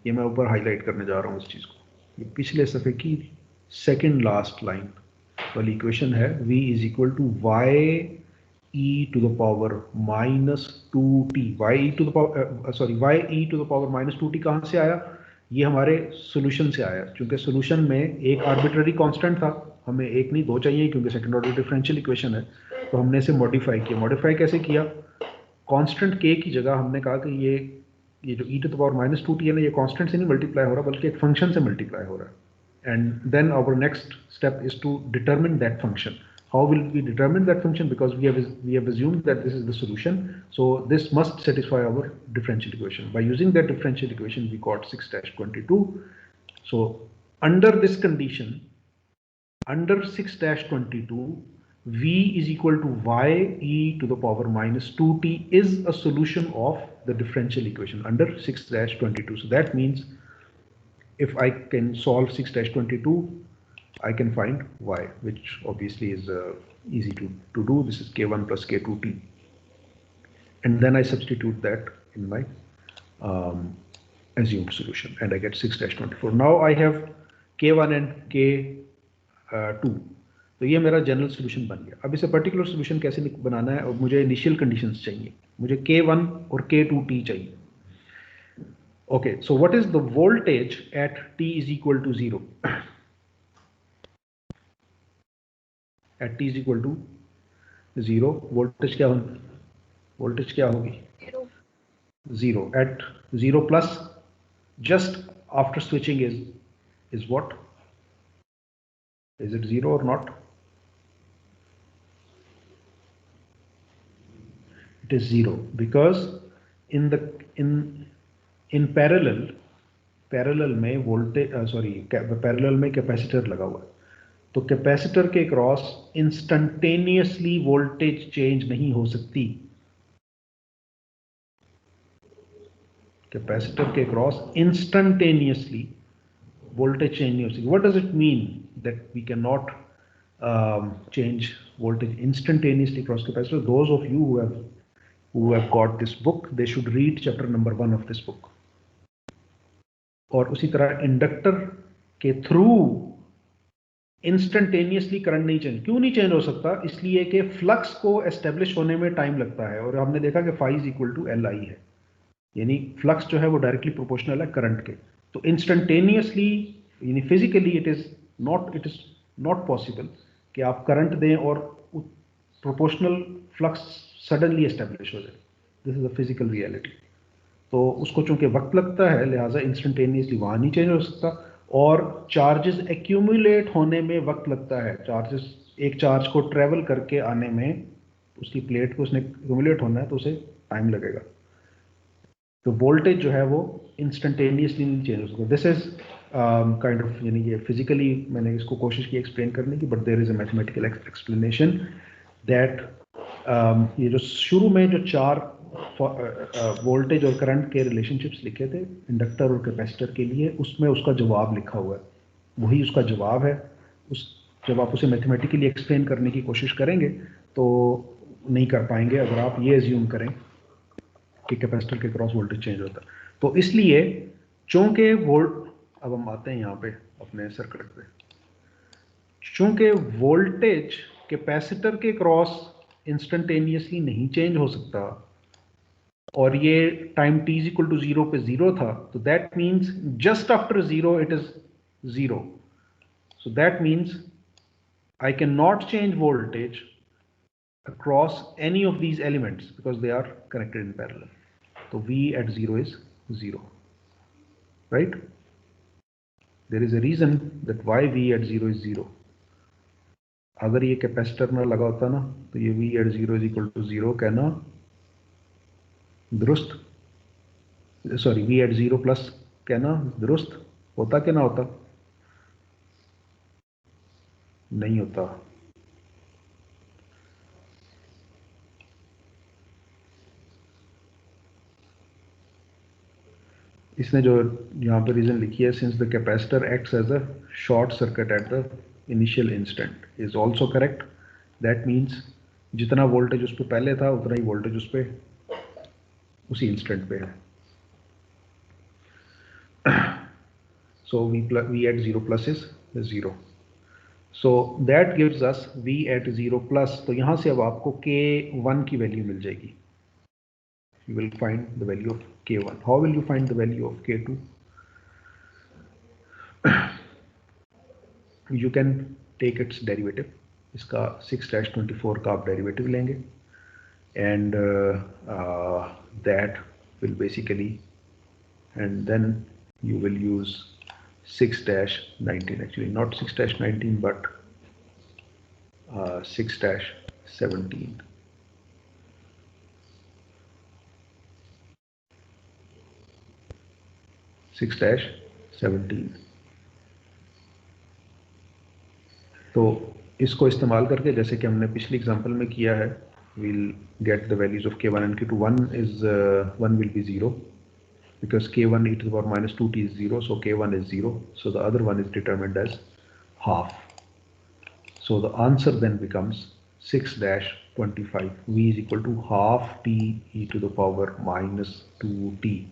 S1: ये मैं ऊपर हाईलाइट करने जा रहा हूँ इस चीज़ को। ये पिछले सफ़े की सेकेंड लास्ट लाइन वाली इक्वेशन है, v is equal to y e to the power minus 2t, y e to the power y e to the power minus 2t कहाँ से आया? ये हमारे सोल्यूशन से आया, क्योंकि सोल्यूशन में एक आर्बिट्ररी कांस्टेंट था, हमें एक नहीं दो चाहिए क्योंकि सेकंड ऑर्डर डिफरेंशियल इक्वेशन है, तो हमने इसे मॉडिफाई किया। मॉडिफाई कैसे किया? कांस्टेंट k की जगह हमने कहा कि ये जो e to the power minus 2t है ना, ये कांस्टेंट से नहीं मल्टीप्लाई हो रहा बल्कि एक फंक्शन से मल्टीप्लाई हो रहा है। And then our next step is to determine that function. How will we determine that function? Because we have assumed that this is the solution, so this must satisfy our differential equation. By using that differential equation we got 6-22. So under this condition, under 6-22, v is equal to y e to the power minus 2t is a solution of the differential equation under 6-22. So that means if I can solve 6-22, I can find y, which obviously is easy to do. This is k1 plus k2t. And then I substitute that in my assumed solution and I get 6-24. Now I have k1 and k2. तो ये मेरा general solution बन गया। अब इसे particular solution कैसे बनाना है, और मुझे इनिशियल कंडीशंस चाहिए, मुझे k1 और k2t चाहिए। Okay, so what is the voltage at t is equal to 0? At t is equal to 0 voltage क्या होगी? वोल्टेज क्या होगी? 0 at 0 plus just after switching is what? Is it 0 or not? It is 0 because in parallel में voltage parallel में capacitor लगा हुआ है, तो कैपेसिटर के क्रॉस इंस्टंटेनियसली वोल्टेज चेंज नहीं हो सकती। कैपेसिटर के क्रॉस इंस्टंटेनियसली voltage change नहीं हो सकती। What does it mean that we cannot change voltage instantaneously across capacitor? Those of you who have got this book, they should read chapter number 1 of this book. और उसी तरह inductor के through instantaneously current नहीं change, क्यों नहीं change हो सकता? इसलिए कि फ्लक्स को एस्टेब्लिश होने में टाइम लगता है, और हमने देखा कि phi is equal to Li है, यानी फ्लक्स जो है वो डायरेक्टली प्रोपोर्शनल है करंट के। तो इंस्टंटेनियसली यानी physically it is not possible कि आप करंट दें और प्रोपोर्शनल फ्लक्स सडनली एस्टेब्लिश हो जाए। This is a physical reality. तो उसको चूंकि वक्त लगता है, लिहाजा इंस्टंटेनियसली वहाँ नहीं चेंज हो सकता, और चार्जेस एक्यूमुलेट होने में वक्त लगता है। चार्जेस, एक चार्ज को ट्रेवल करके आने में, उसकी प्लेट को उसने एक्यूमुलेट होना है तो उसे टाइम लगेगा। तो वोल्टेज जो है वो इंस्टंटेनियसली नहीं चेंज हो सकता। दिस इज काइंड ऑफ, यानी ये फिजिकली मैंने इसको कोशिश की एक्सप्लेन करने की, but there is a mathematical explanation that ये जो शुरू में जो 4 वोल्टेज और करंट के रिलेशनशिप्स लिखे थे इंडक्टर और कैपेसिटर के लिए, उसमें उसका जवाब लिखा हुआ है, वही उसका जवाब है। जब आप उसे मैथमेटिकली एक्सप्लेन करने की कोशिश करेंगे तो नहीं कर पाएंगे अगर आप ये एज्यूम करें कि कैपेसिटर के क्रॉस वोल्टेज चेंज होता है। तो इसलिए चूंकि अब हम आते हैं यहाँ पे अपने सर्किट पे, चूंकि वोल्टेज कैपेसिटर के क्रॉस इंस्टंटेनियसली नहीं चेंज हो सकता, और ये time t is equal to 0 पे 0 था, तो that means just after 0 it is 0। So that means I can not change voltage across any of these elements because they are connected in parallel. So V at 0 is 0, right? There is a reason that why V at 0 is 0. अगर ये capacitor ना लगा होता ना, तो ये V at 0 is equal to 0 कहना दुरुस्त, सॉरी V at 0 प्लस कहना दुरुस्त होता कि ना होता? नहीं होता। इसने जो यहाँ पर रीजन लिखी है, since the capacitor acts as a short circuit at the initial instant, is also correct. That means जितना वोल्टेज उस पर पहले था उतना ही वोल्टेज उस पर उसी इंस्टेंट पे है। So we at 0 plus is 0। So that gives us v at 0 plus, तो यहाँ से अब आपको k1 की वैल्यू मिल जाएगी. You will find the value of k1. How will you find the value of k2? You can take its derivative. इसका 6-24 का आप डेरिवेटिव लेंगे, and that will basically, and then you will use 6-19, actually not 6-19 but 6-17. तो इसको इस्तेमाल करके, जैसे कि हमने पिछली एग्जांपल में किया है, we'll get the values of k1 and k2. One will be 0 because k1 e to the power minus 2t is 0, so k1 is 0. So the other one is determined as half. So the answer then becomes 6-25. V is equal to half t e to the power minus 2t.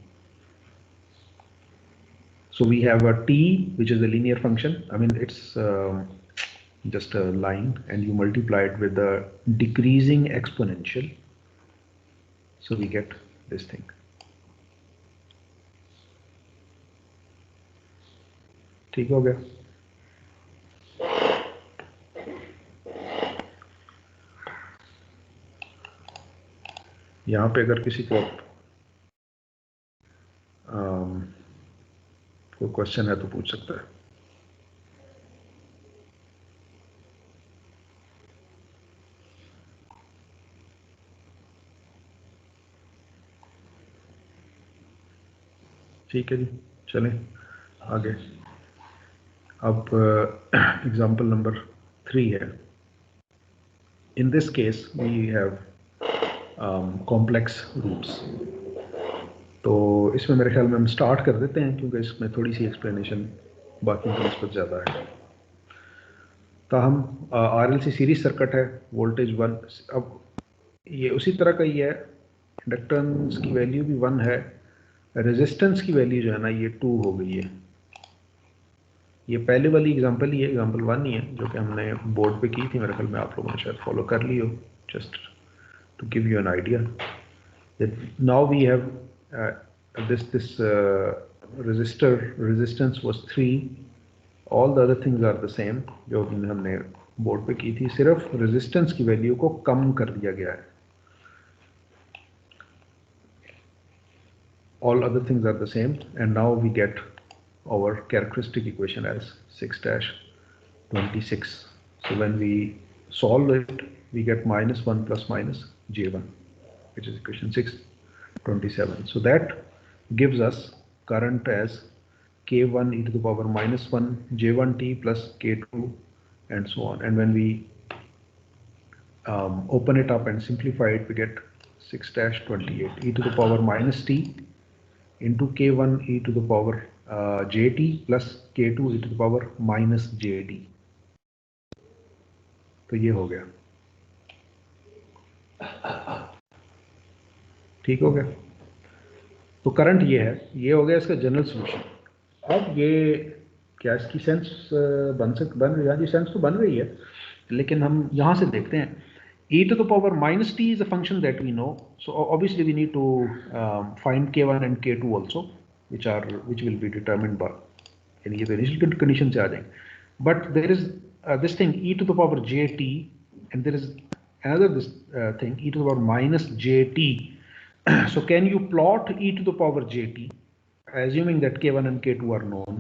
S1: So we have a t, which is a linear function. I mean, it's just a line, and you multiply it with the decreasing exponential. So we get this thing. ठीक हो गया? यहाँ पे अगर किसी को कोई question है तो पूछ सकता है. ठीक है जी, चलें आगे. अब एग्जाम्पल नंबर 3 है. In this case we have complex roots. तो इसमें मेरे ख्याल में हम स्टार्ट कर देते हैं, क्योंकि इसमें थोड़ी सी एक्सप्लेनेशन बाकी की निस्बत ज़्यादा है. तो हम RLC सीरीज सर्किट है, वोल्टेज 1. अब ये उसी तरह का ही है, इंडक्टेंस की वैल्यू भी 1 है, रेजिस्टेंस की वैल्यू जो है ना ये 2 हो गई है. ये पहले वाली एग्जांपल ही है, एग्जांपल 1 ही है, जो कि हमने बोर्ड पे की थी. मेरे ख्याल में आप लोगों ने शायद फॉलो कर ली हो. Just to give you an idea that now we have this resistance was 3. all the other things are the same जो हमने बोर्ड पे की थी. सिर्फ रेजिस्टेंस की वैल्यू को कम कर दिया गया है. all other things are the same, and now we get our characteristic equation as 6-26. So when we solve it, we get -1 plus minus j1, which is equation 6-27. So that gives us current as k1 e to the power -1 j1t plus k2 and so on. And when we open it up and simplify it, we get 6-28 e to the power minus t into k1 e to the power jt plus k2 e to the power minus jd. तो ये हो गया. ठीक हो गया. तो current ये है, ये हो गया इसका जनरल सोल्यूशन. अब ये क्या इसकी सेंस बन रही है? सेंस तो बन रही है, लेकिन हम यहाँ से देखते हैं. e to the power minus t is a function that we know, so obviously we need to find k1 and k2 also, which will be determined by any the initial condition से आ जाएंगे. But there is this thing e to the power jt, and there is another this thing e to the power minus jt. So can you plot e to the power jt, assuming that k1 and k2 are known?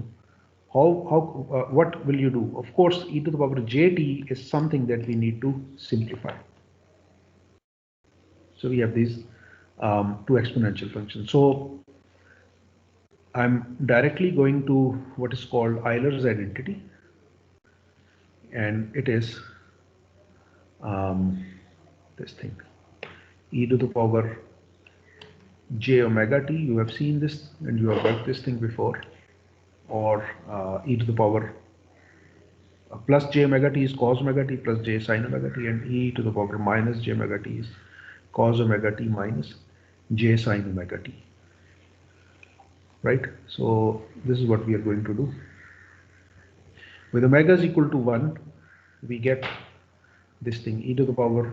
S1: What will you do? Of course, e to the power jt is something that we need to simplify. So we have these two exponential functions. So I'm directly going to what is called Euler's identity, and it is this thing, e to the power j omega t. You have seen this and you have worked this thing before. Or e to the power plus j omega t is cos omega t plus j sin omega t, and e to the power minus j omega t is cos omega t minus j sin omega t. Right? So this is what we are going to do. With omega is equal to 1, we get this thing e to the power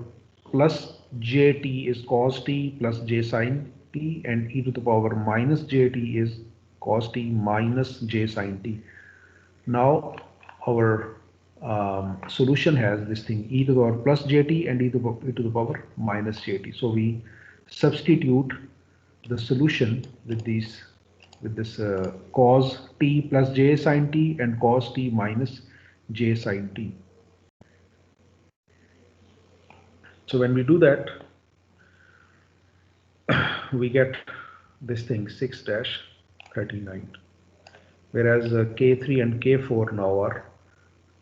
S1: plus jt is cos t plus j sin t, and e to the power minus jt is cos t minus j sin t. Now our solution has this thing e to the power plus jt and e to the power minus jt. So we substitute the solution with this cos t plus j sin t and cos t minus j sin t. So when we do that, we get this thing 6-39, whereas k3 and k4 now are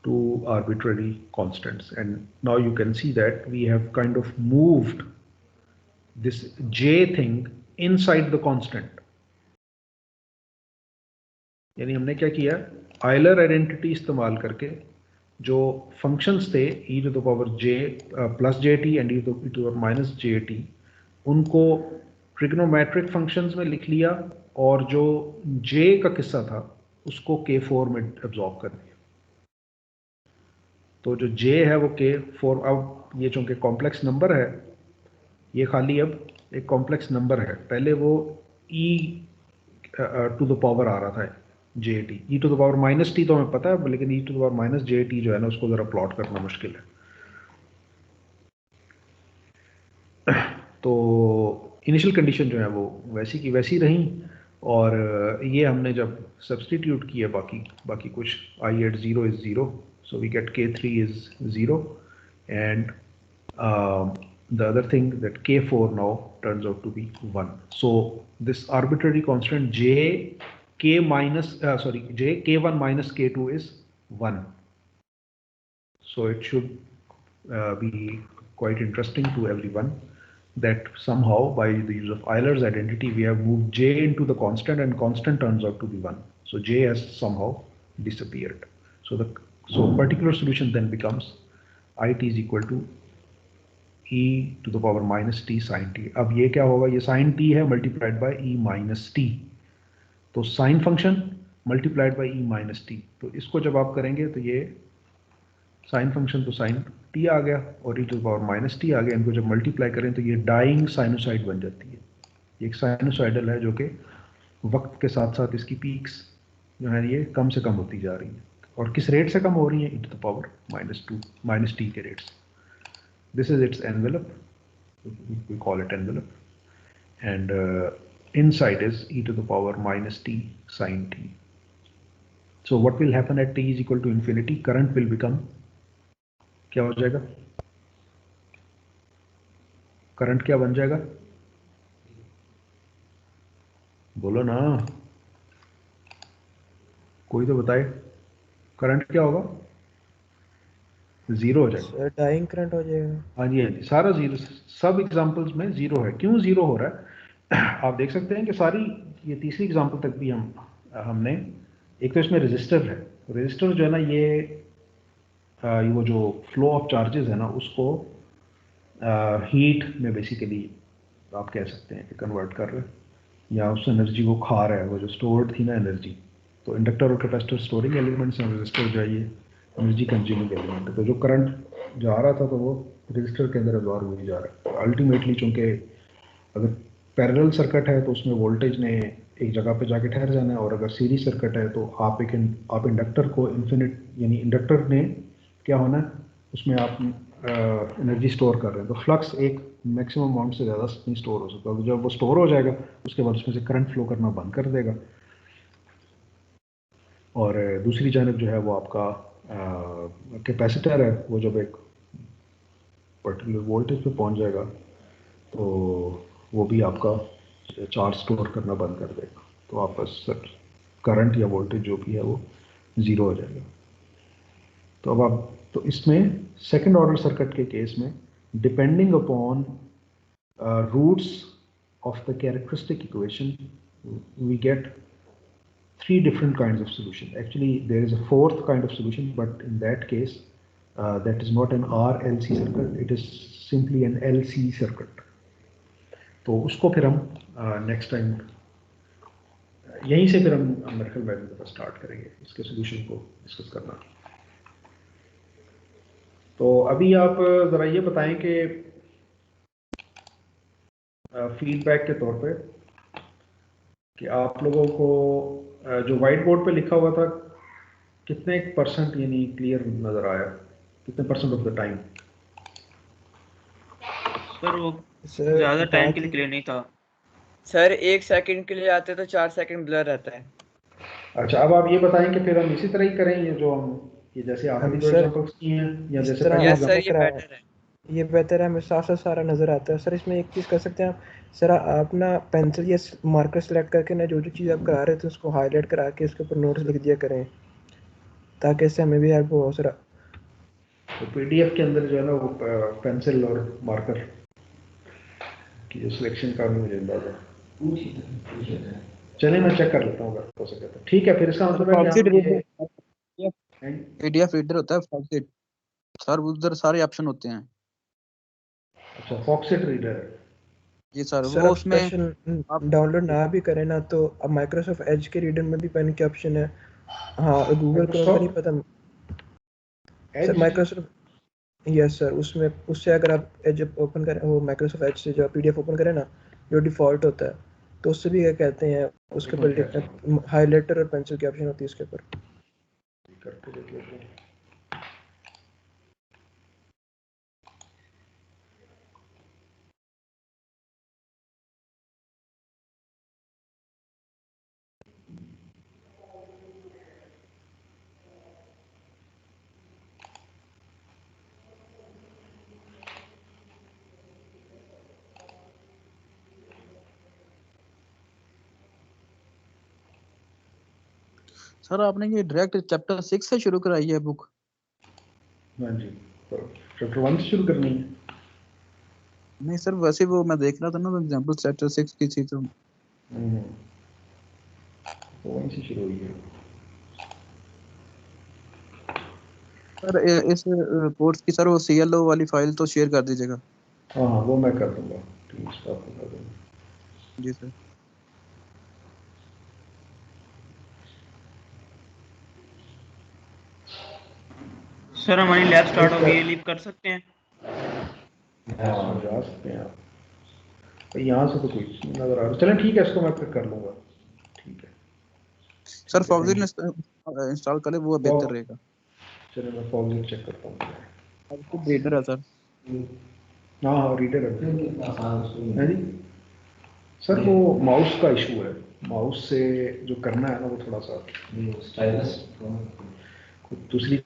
S1: two arbitrary constants, and now you can see that we have kind of moved this j thing inside the constant. यानी हमने क्या किया, Euler identity इस्तेमाल करके जो functions थे e to the power j plus J T and e to the power minus J T, उनको trigonometric functions में लिख लिया और जो j का किस्सा था उसको k4 में एब्जॉर्ब कर दिया. तो जो j है वो k4, अब ये चूंकि कॉम्प्लेक्स नंबर है, ये खाली अब एक कॉम्प्लेक्स नंबर है. पहले वो e टू द पावर आ रहा था j t, e to the power minus t तो हमें पता है, लेकिन e to the power minus J t जो है ना उसको जरा प्लॉट करना मुश्किल है. तो इनिशियल कंडीशन जो है वो वैसी की वैसी रही, और ये हमने जब सब्सटीट्यूट किया बाकी कुछ i at 0 is 0, so we get k3 is 0 and the other thing that k4 now turns out to be 1. So this arbitrary constant j k1 minus k2 is 1. So it should be quite interesting to everyone that somehow by the use of Euler's identity we have moved j into the constant, and constant turns out to be 1. So j has somehow disappeared. So particular solution then becomes it is equal to e to the power minus t sin t. अब ये क्या होगा, ये sin t है multiplied by e minus t, तो sine function multiplied by e minus t. तो इसको जब आप करेंगे तो ये साइन फंक्शन तो साइन t आ गया और e to the power minus t आ गया. इनको जब मल्टीप्लाई करें तो ये डाइंग साइनोसाइड बन जाती है. ये एक साइनोसाइडल है जो कि वक्त के साथ साथ इसकी पीक्स जो है ये कम से कम होती जा रही है, और किस रेट से कम हो रही है, e to the power minus t के रेट से. This is its envelope, we call it envelope, and inside is e to the power minus t sin t. So what will happen at t is equal to infinity? Current will become, क्या हो जाएगा, current क्या बन जाएगा, बोलो ना, कोई तो बताए, करंट क्या होगा, जीरो हो जाएगा,
S6: डाइंग करंट हो जाएगा.
S1: हाँ जी, सारा जीरो, सब एग्जांपल्स में जीरो है. क्यों जीरो हो रहा है, आप देख सकते हैं कि सारी ये तीसरी एग्जांपल तक भी हमने एक तो इसमें रेजिस्टर है. रेजिस्टर जो है ना ये वो जो फ्लो ऑफ चार्जेस है ना उसको हीट में बेसिकली आप कह सकते हैं कि कन्वर्ट कर रहे हैं, या उस एनर्जी को खा रहा है, वो जो स्टोर्ड थी ना एनर्जी. तो इंडक्टर और कैपेसिटर स्टोरिंग एलिमेंट्स हैं, रेजिस्टर जो है ये एनर्जी कंज्यूमिंग एलिमेंट है. तो जो करंट जा रहा था तो वो रजिस्टर के अंदर एब्जॉर्ब हो जा रहा है. अल्टीमेटली चूंकि अगर पैरेलल सर्किट है तो उसमें वोल्टेज ने एक जगह पे जाके ठहर जाना है, और अगर सीरीज सर्किट है तो आप इंडक्टर को इन्फिनिट, यानी इंडक्टर ने क्या होना है, उसमें आप एनर्जी स्टोर कर रहे हैं, तो फ्लक्स एक मैक्सिमम अमाउंट से ज़्यादा नहीं स्टोर हो सकता. तो जब वो स्टोर हो जाएगा उसके बाद उसमें से करंट फ्लो करना बंद कर देगा, और दूसरी जानब जो है वो आपका कैपेसिटर है, वो जब एक पर्टिकुलर वोल्टेज पे पहुंच जाएगा तो वो भी आपका चार्ज स्टोर करना बंद कर देगा. तो आपका करंट या वोल्टेज जो भी है वो ज़ीरो हो जाएगा. तो अब आप तो इसमें सेकंड ऑर्डर सर्किट के केस में depending upon roots of the characteristic equation we get 3 different kinds of solution. Actually there is a 4th kind of solution, but in that case that is not an RLC circuit, it is simply an LC circuit. तो उसको फिर हम next time यहीं से फिर हम मेरिकल value पर start करेंगे इसके सॉल्यूशन को डिस्कस करना. तो अभी आप ज़रा ये बताएं कि फीडबैक के तौर पे कि आप लोगों को जो वाइट बोर्ड पे लिखा हुआ था कितने परसेंट यानी क्लियर नज़र आया, कितने percent of the time?
S7: Sir वो
S9: सर
S7: ज्यादा टाइम के लिए
S9: बात
S7: क्लियर नहीं था।
S9: सर 1 सेकंड के लिए आते तो 4 सेकंड ब्लर रहता है।
S1: अच्छा, अब आप ये बताएं कि फिर हम इसी तरह ही करें, ये जो हम ये जैसे आपने
S9: हम
S1: जो
S9: सर
S1: एग्जांपल्स किए हैं या
S9: इस
S1: जैसे
S9: तरह
S1: पहले
S9: यस सर
S1: एग्जांपल
S9: ये बेटर है, ये बेटर है, हमें साफ साफ सारा नज़र आता है। सर इसमें एक चीज़ कर सकते हैं आप, सर आप ना पेंसिल या मार्कर सेलेक्ट करके ना जो जो चीज़ आप करा रहे थे उसको हाईलाइट करा के उसके ऊपर नोट्स लिख दिया करें, ताकि इससे हमें भी हेल्प हो। सर
S1: तो पीडीएफ के अंदर जो है ना वो पेंसिल और मार्कर की जो सिलेक्शन का भी मुझे अंदाजा है। चलिए मैं चेक कर लेता हूँ अगर हो सके तो। ठीक है, फिर इसका मतलब है कि हम ये
S5: पीडीएफ रीडर होता है फॉक्सिट सर, उधर सारे ऑप्शन होते हैं।
S1: अच्छा, फॉक्सिट रीडर है।
S5: जी सर,
S9: सर
S5: वो
S9: आप
S5: उसमें
S9: स्पेशल
S5: आप
S9: डाउनलोड ना भी करें ना तो अब माइक्रोसॉफ्ट एज के रीडर में भी पेन के ऑप्शन है। हाँ गूगल क्रोम का नहीं पता sir.
S1: Edge
S9: Microsoft yes sir, उसमें उससे अगर आप एज ओपन करें, वो माइक्रोसॉफ्ट एज से जो पीडीएफ ओपन करें ना, जो डिफ़ॉल्ट होता है, तो उससे भी क्या कहते हैं उसके ऊपर हाइलाइटर और पेंसिल की ऑप्शन होती है उसके ऊपर।
S1: करके देख लेते हैं।
S5: सर आपने ये डायरेक्ट चैप्टर 6 से शुरू कराई है बुक?
S1: हाँ जी, तो चैप्टर 1 से शुरू करनी है।
S5: नहीं सर, वैसे वो मैं देख रहा था ना, तो एग्जांपल चैप्टर 6 की थी तो
S1: वहीं से शुरू हुई है।
S5: सर इस कोर्स की सर वो सीएलओ वाली फाइल तो शेयर कर दीजिएगा।
S1: हाँ हाँ, वो मैं कर दूंगा, टीम्स पर आपको कर दूंगा।
S5: जी सर।
S7: सर हमारी लैब स्टार्ट हो गई है, लीव कर सकते हैं?
S1: हाँ जा सकते हैं आप, तो यहाँ से तो कुछ नजर आ रहा। चलें ठीक है, इसको मैं फिर कर लूँगा। ठीक है
S5: सर
S1: ठीक है,
S5: फॉक्सिट
S1: थैंक
S5: इंस्टॉल करें, वो
S1: यू।
S5: बेहतर रहेगा।
S1: चलिए मैं फॉर्म चेक करता हूँ।
S5: फॉक्सिट रीडर है सर।
S1: हाँ हाँ, रीडर है जी सर। वो माउस का इशू है, माउस से जो करना है ना वो थोड़ा सा दूसरी